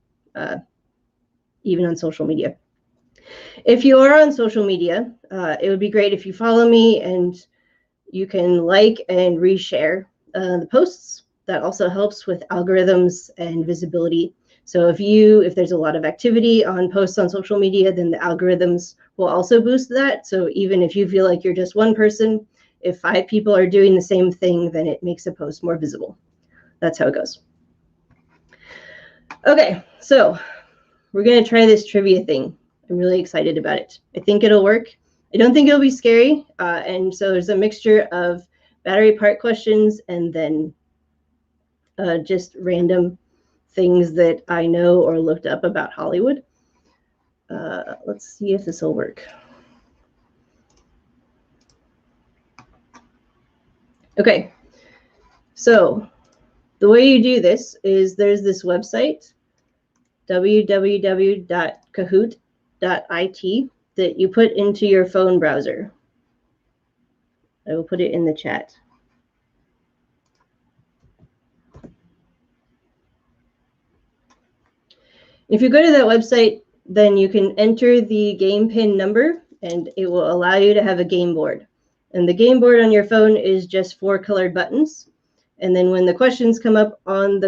even on social media. If you are on social media, it would be great if you follow me and you can like and reshare the posts. That also helps with algorithms and visibility. So if there's a lot of activity on posts on social media, then the algorithms will also boost that. So even if you feel like you're just one person, if 5 people are doing the same thing, then it makes a post more visible. That's how it goes. Okay, so we're going to try this trivia thing. I'm really excited about it. I think it'll work. I don't think it'll be scary. And so there's a mixture of battery part questions and then just random things that I know or looked up about Hollywood. Let's see if this will work. Okay, so the way you do this is there's this website, www.kahoot.it, that you put into your phone browser. I will put it in the chat. If you go to that website, then you can enter the game pin number, and it will allow you to have a game board. And the game board on your phone is just 4 colored buttons. And then when the questions come up on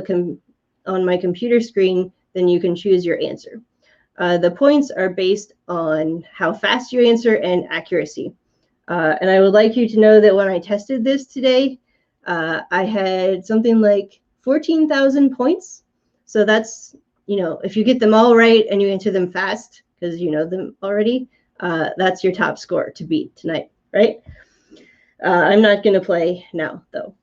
my computer screen, then you can choose your answer. The points are based on how fast you answer and accuracy. And I would like you to know that when I tested this today, I had something like 14,000 points. So that's, you know, if you get them all right and you answer them fast, because you know them already, that's your top score to beat tonight, right? I'm not going to play now, though.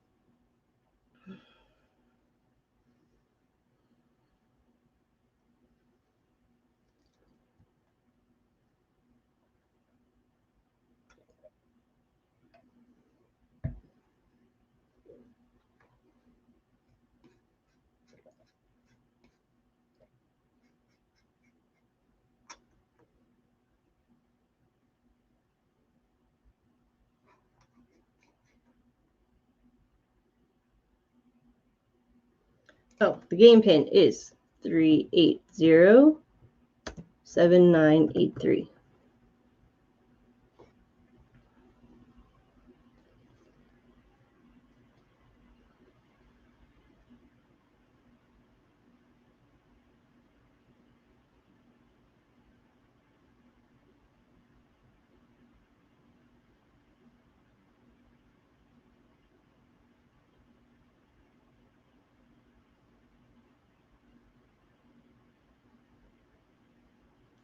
Oh, the game pin is 3807983.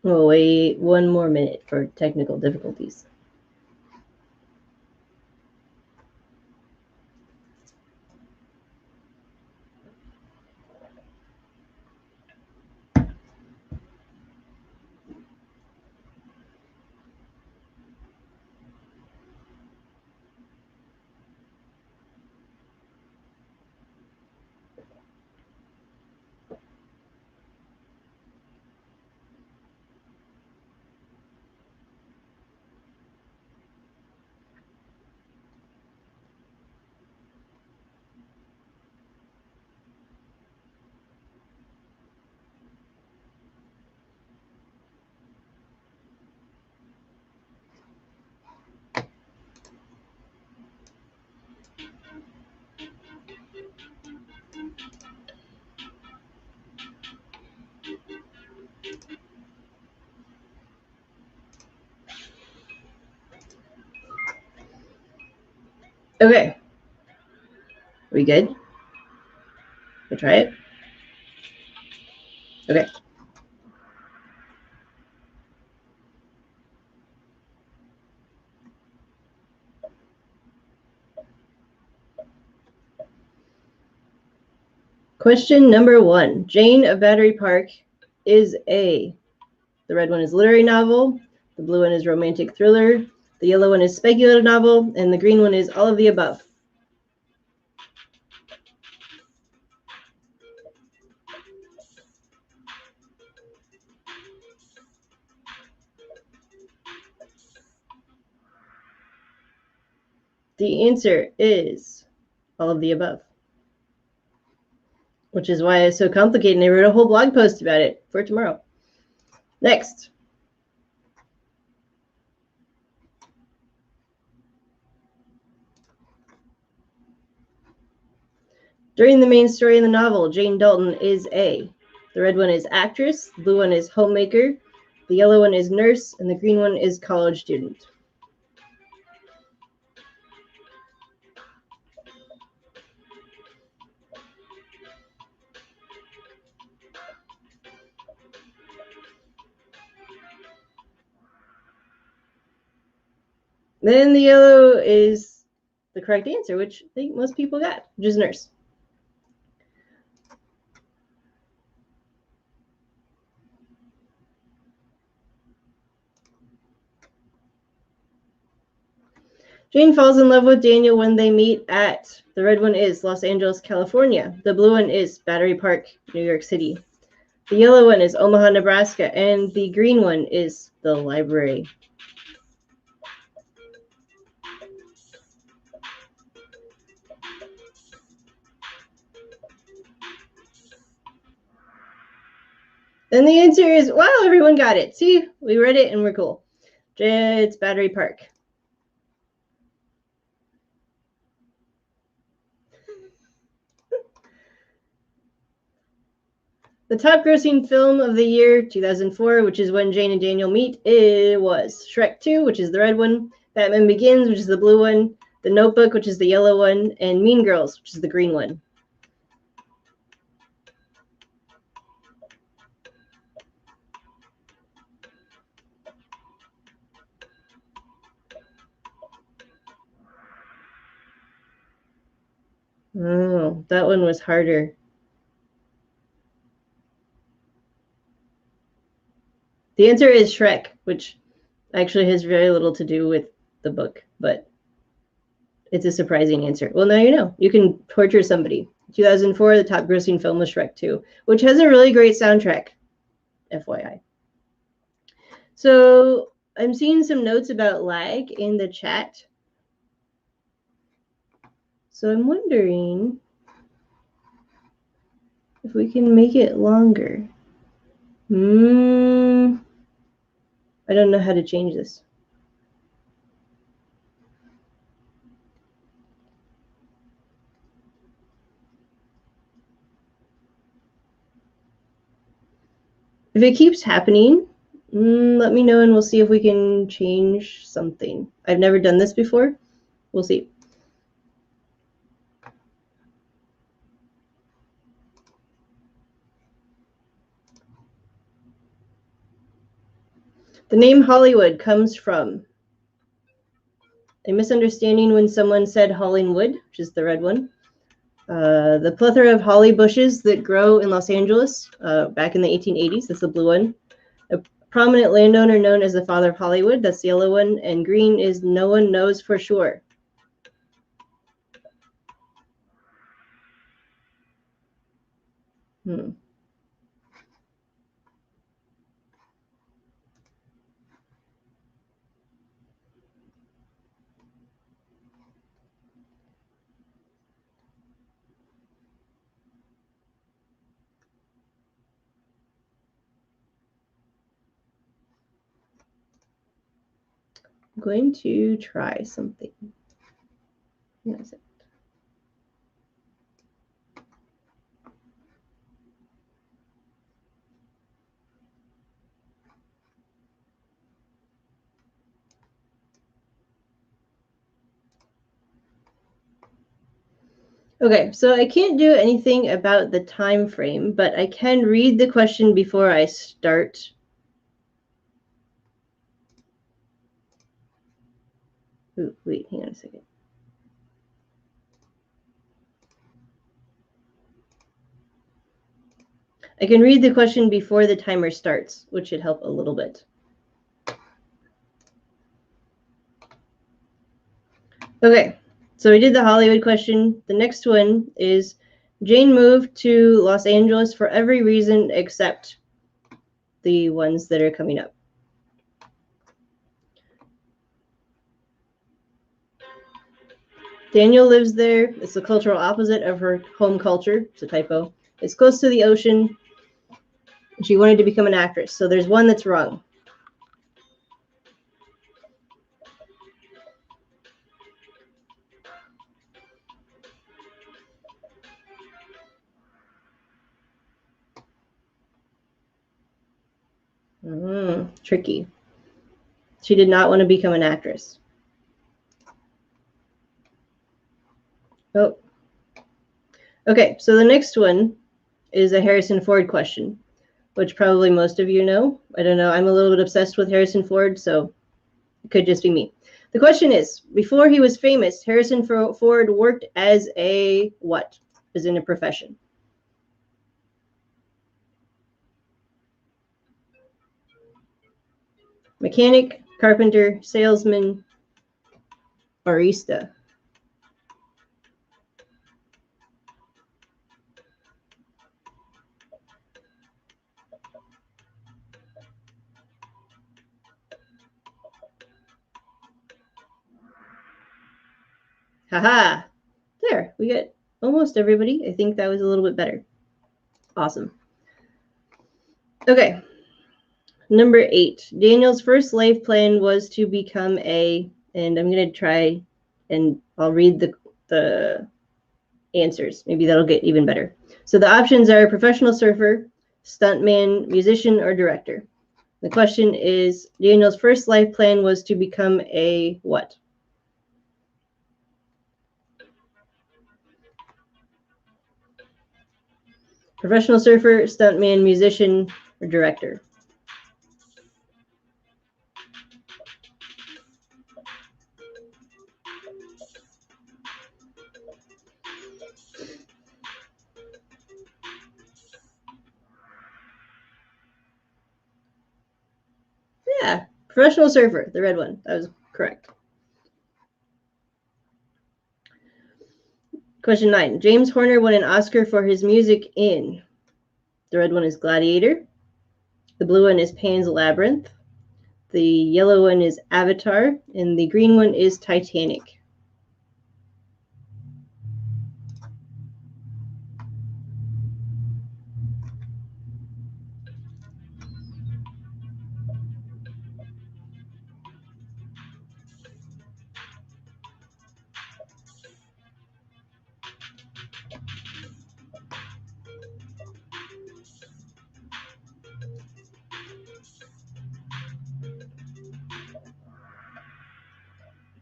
We'll wait 1 more minute for technical difficulties. Okay. We good? We try it? Okay. Question number 1. Jane of Battery Park is A. The red one is literary novel. The blue one is romantic thriller. The yellow one is speculative novel. And the green one is all of the above. The answer is all of the above, which is why it's so complicated. And I wrote a whole blog post about it for tomorrow. Next. During the main story in the novel, Jane Dalton is A. The red one is actress, the blue one is homemaker, the yellow one is nurse, and the green one is college student. Then the yellow is the correct answer, which I think most people got, which is nurse. Jane falls in love with Daniel when they meet at, the red one is Los Angeles, California. The blue one is Battery Park, New York City. The yellow one is Omaha, Nebraska. And the green one is the library. And the answer is, wow, everyone got it. See, we read it and we're cool. It's Battery Park. The top grossing film of the year 2004, which is when Jane and Daniel meet, it was Shrek 2, which is the red one, Batman Begins, which is the blue one, The Notebook, which is the yellow one, and Mean Girls, which is the green one. Oh, that one was harder. The answer is Shrek, which actually has very little to do with the book, but it's a surprising answer. Well, now you know. You can torture somebody. 2004, the top grossing film was Shrek 2, which has a really great soundtrack, FYI. So I'm seeing some notes about lag in the chat. So I'm wondering if we can make it longer. I don't know how to change this. If it keeps happening, let me know and we'll see if we can change something. I've never done this before. We'll see. The name Hollywood comes from a misunderstanding when someone said Hollywood, which is the red one. The plethora of holly bushes that grow in Los Angeles back in the 1880s, that's the blue one. A prominent landowner known as the father of Hollywood, that's the yellow one. And green is no one knows for sure. I'm going to try something. Yes. Okay, so I can't do anything about the time frame, but I can read the question before I start. Ooh, wait, hang on a second. I can read the question before the timer starts, which should help a little bit. Okay, so we did the Hollywood question. The next one is Jane moved to Los Angeles for every reason except the ones that are coming up. Daniel lives there. It's the cultural opposite of her home culture. It's a typo. It's close to the ocean. She wanted to become an actress. So there's one that's wrong. Tricky. She did not want to become an actress. Oh. Okay, so the next one is a Harrison Ford question, which probably most of you know. I don't know. I'm a little bit obsessed with Harrison Ford, so it could just be me. The question is, before he was famous, Harrison Ford worked as a what? As in a profession. Mechanic, carpenter, salesman, barista. Haha. There, we got almost everybody. I think that was a little bit better. Awesome. Okay. Number 8. Daniel's first life plan was to become a, and I'm going to try and I'll read the answers. Maybe that'll get even better. So the options are professional surfer, stuntman, musician, or director. The question is, Daniel's first life plan was to become a what? Professional surfer, stuntman, musician, or director? Yeah, professional surfer, the red one. That was correct. Question 9. James Horner won an Oscar for his music in. The red one is Gladiator. The blue one is Pan's Labyrinth. The yellow one is Avatar. And the green one is Titanic.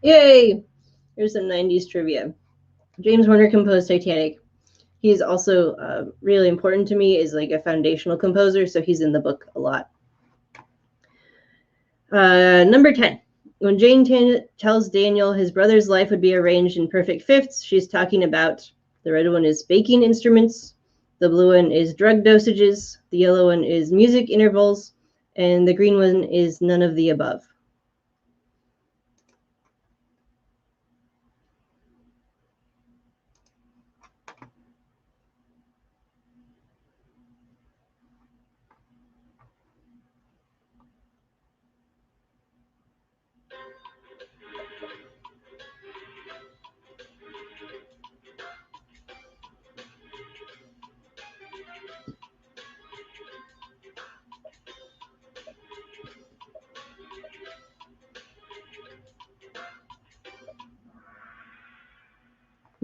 Yay! Here's some 90s trivia. James Horner composed Titanic. He's also really important to me as like a foundational composer, so he's in the book a lot. Number 10. When Jane tells Daniel his brother's life would be arranged in perfect fifths, she's talking about the red one is baking instruments, the blue one is drug dosages, the yellow one is music intervals, and the green one is none of the above.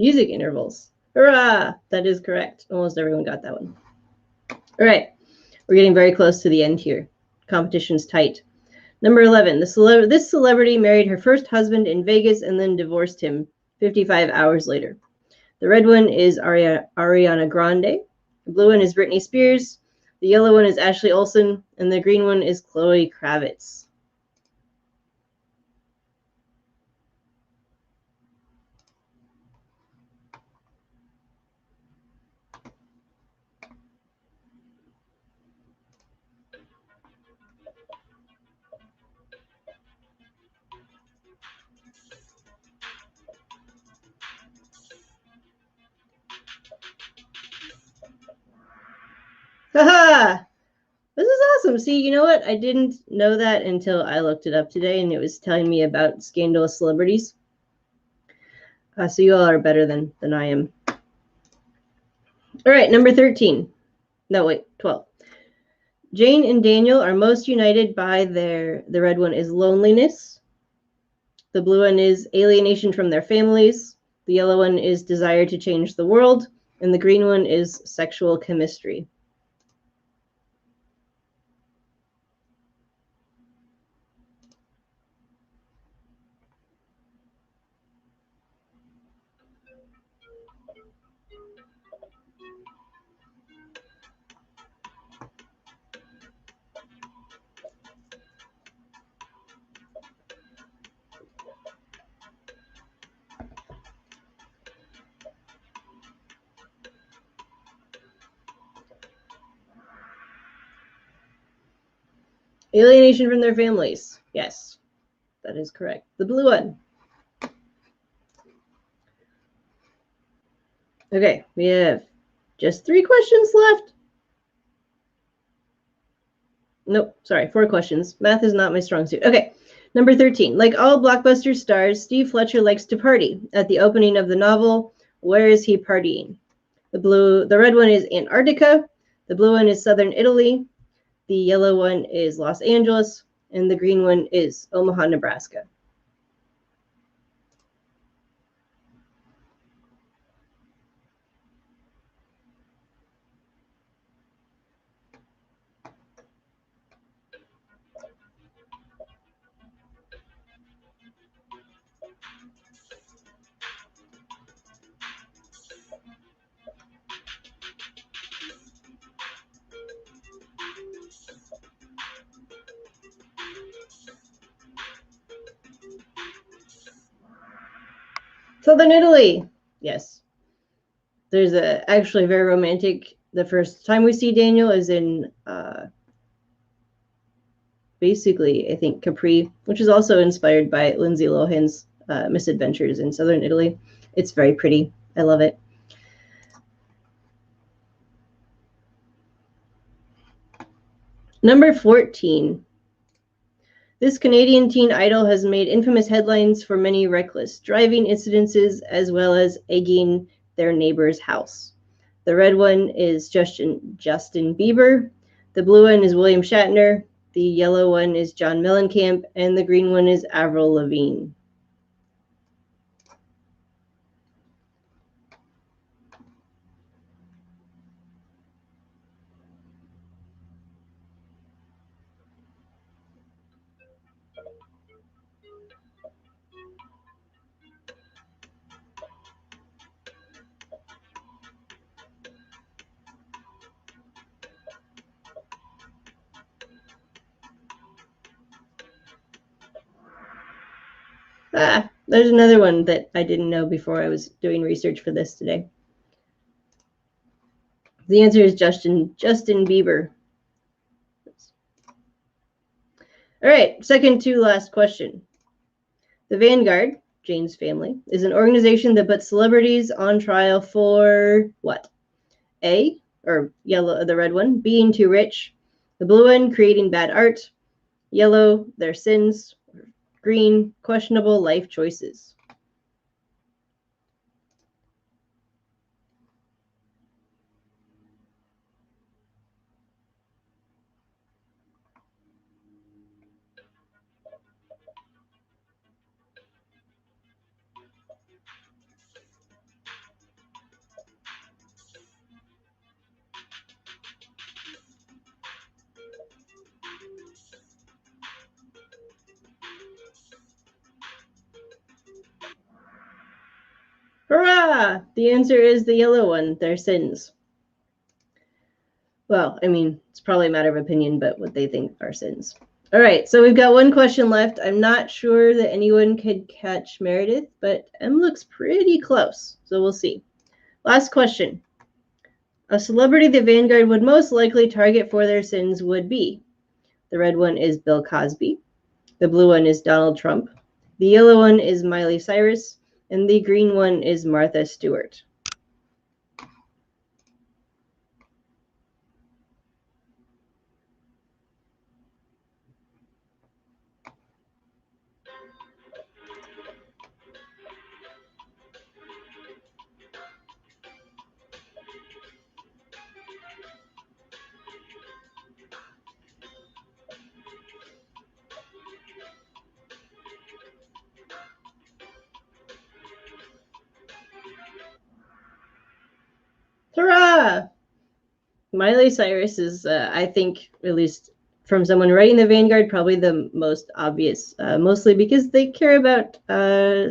Music intervals. Hurrah! That is correct. Almost everyone got that one. All right. We're getting very close to the end here. Competition's tight. Number 11. This celebrity married her first husband in Vegas and then divorced him 55 hours later. The red one is Ariana Grande. The blue one is Britney Spears. The yellow one is Ashley Olsen. And the green one is Chloe Kravitz. Haha! This is awesome. See, you know what? I didn't know that until I looked it up today, and it was telling me about scandalous celebrities. So you all are better than I am. All right, number 13. No, wait, 12. Jane and Daniel are most united by the red one is loneliness. The blue one is alienation from their families. The yellow one is desire to change the world. And the green one is sexual chemistry. Alienation from their families. Yes, that is correct. The blue one. Okay, we have just 3 questions left. Nope, sorry, 4 questions. Math is not my strong suit. Okay, number 13. Like all blockbuster stars, Steve Fletcher likes to party. At the opening of the novel, where is he partying? The red one is Antarctica. The blue one is Southern Italy. The yellow one is Los Angeles. And the green one is Omaha, Nebraska. Southern Italy. Yes. There's actually very romantic. The first time we see Daniel is in basically, I think, Capri, which is also inspired by Lindsay Lohan's misadventures in Southern Italy. It's very pretty. I love it. Number 14. This Canadian teen idol has made infamous headlines for many reckless driving incidences as well as egging their neighbor's house. The red one is Justin Bieber. The blue one is William Shatner. The yellow one is John Mellencamp. And the green one is Avril Lavigne. There's another one that I didn't know before I was doing research for this today. The answer is Justin Bieber. All right, second to last question. The Vanguard, Jane's family, is an organization that puts celebrities on trial for what? A, or yellow, the red one, being too rich. The blue one, creating bad art. Yellow, their sins. Green, questionable life choices. Hurrah! The answer is the yellow one, their sins. Well, I mean, it's probably a matter of opinion, but what they think are sins. All right, so we've got one question left. I'm not sure that anyone could catch Meredith, but M looks pretty close, so we'll see. Last question. A celebrity the Vanguard would most likely target for their sins would be. The red one is Bill Cosby. The blue one is Donald Trump. The yellow one is Miley Cyrus. And the green one is Martha Stewart. Hurrah! Miley Cyrus is, I think, at least from someone writing the Vanguard, probably the most obvious, mostly because they care about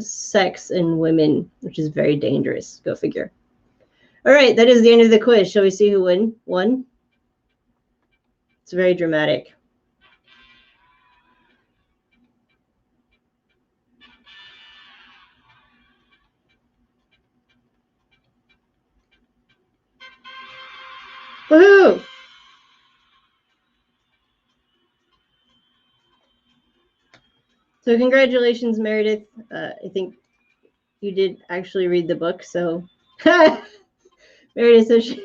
sex and women, which is very dangerous. Go figure. All right, that is the end of the quiz. Shall we see who won? It's very dramatic. Woohoo! So congratulations, Meredith. I think you did actually read the book, so Meredith says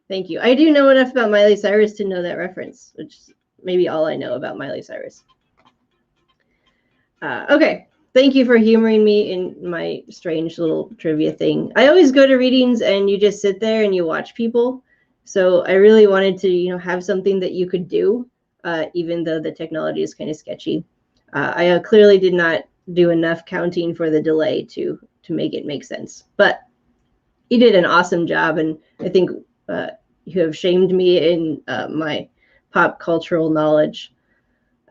thank you. I do know enough about Miley Cyrus to know that reference, which is maybe all I know about Miley Cyrus. Okay, thank you for humoring me in my strange little trivia thing. I always go to readings and you just sit there and you watch people. So I really wanted to, have something that you could do, even though the technology is kind of sketchy. I clearly did not do enough counting for the delay to make it make sense. But you did an awesome job, and I think you have shamed me in my pop cultural knowledge.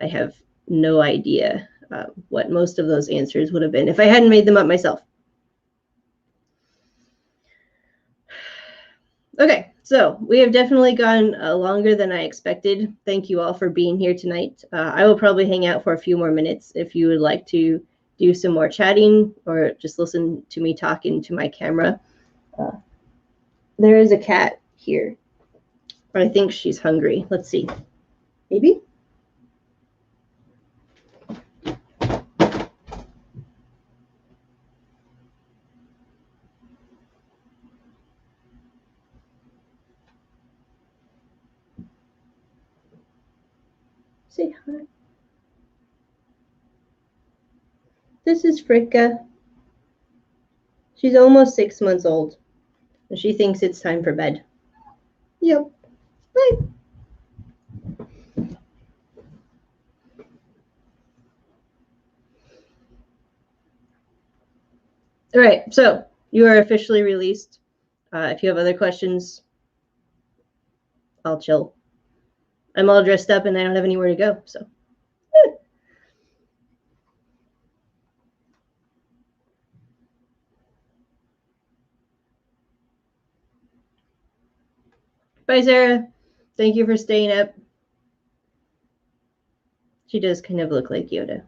I have no idea what most of those answers would have been if I hadn't made them up myself. Okay, so we have definitely gone longer than I expected. Thank you all for being here tonight. I will probably hang out for a few more minutes if you would like to do some more chatting or just listen to me talking to my camera. There is a cat here. I think she's hungry. Let's see. Maybe? Say hi. This is Fricka. She's almost 6 months old, and she thinks it's time for bed. Yep. Bye. All right, so you are officially released. If you have other questions, I'll chill. I'm all dressed up and I don't have anywhere to go, so. Bye, Sarah. Thank you for staying up. She does kind of look like Yoda.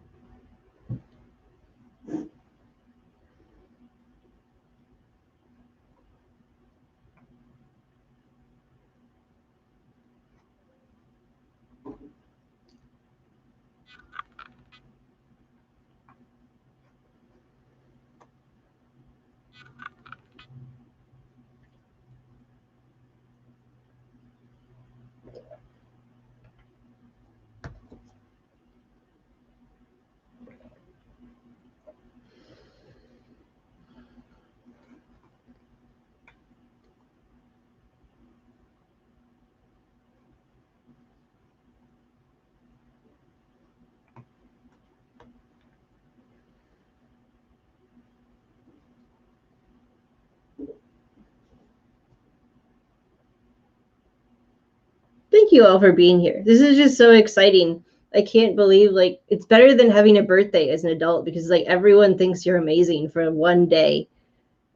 you all for being here. This is just so exciting. I can't believe, like, it's better than having a birthday as an adult, because like everyone thinks you're amazing for one day,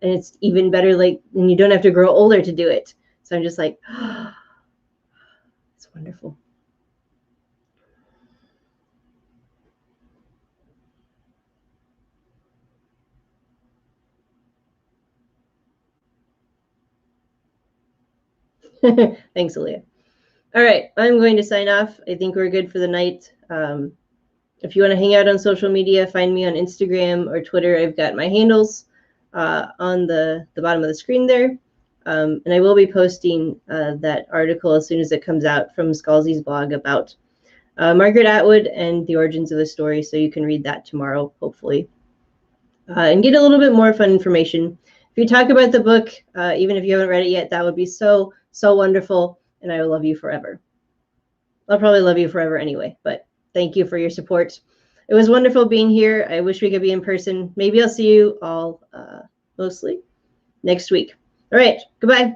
and it's even better like when you don't have to grow older to do it. So I'm just like, oh, it's wonderful. Thanks, Aaliyah. All right, I'm going to sign off. I think we're good for the night. If you want to hang out on social media, find me on Instagram or Twitter. I've got my handles on the bottom of the screen there. And I will be posting that article as soon as it comes out from Scalzi's blog about Margaret Atwood and the origins of the story. So you can read that tomorrow, hopefully, and get a little bit more fun information. If you talk about the book, even if you haven't read it yet, that would be so, so wonderful. And I will love you forever. I'll probably love you forever anyway, but thank you for your support. It was wonderful being here. I wish we could be in person. Maybe I'll see you all mostly next week. All right, goodbye.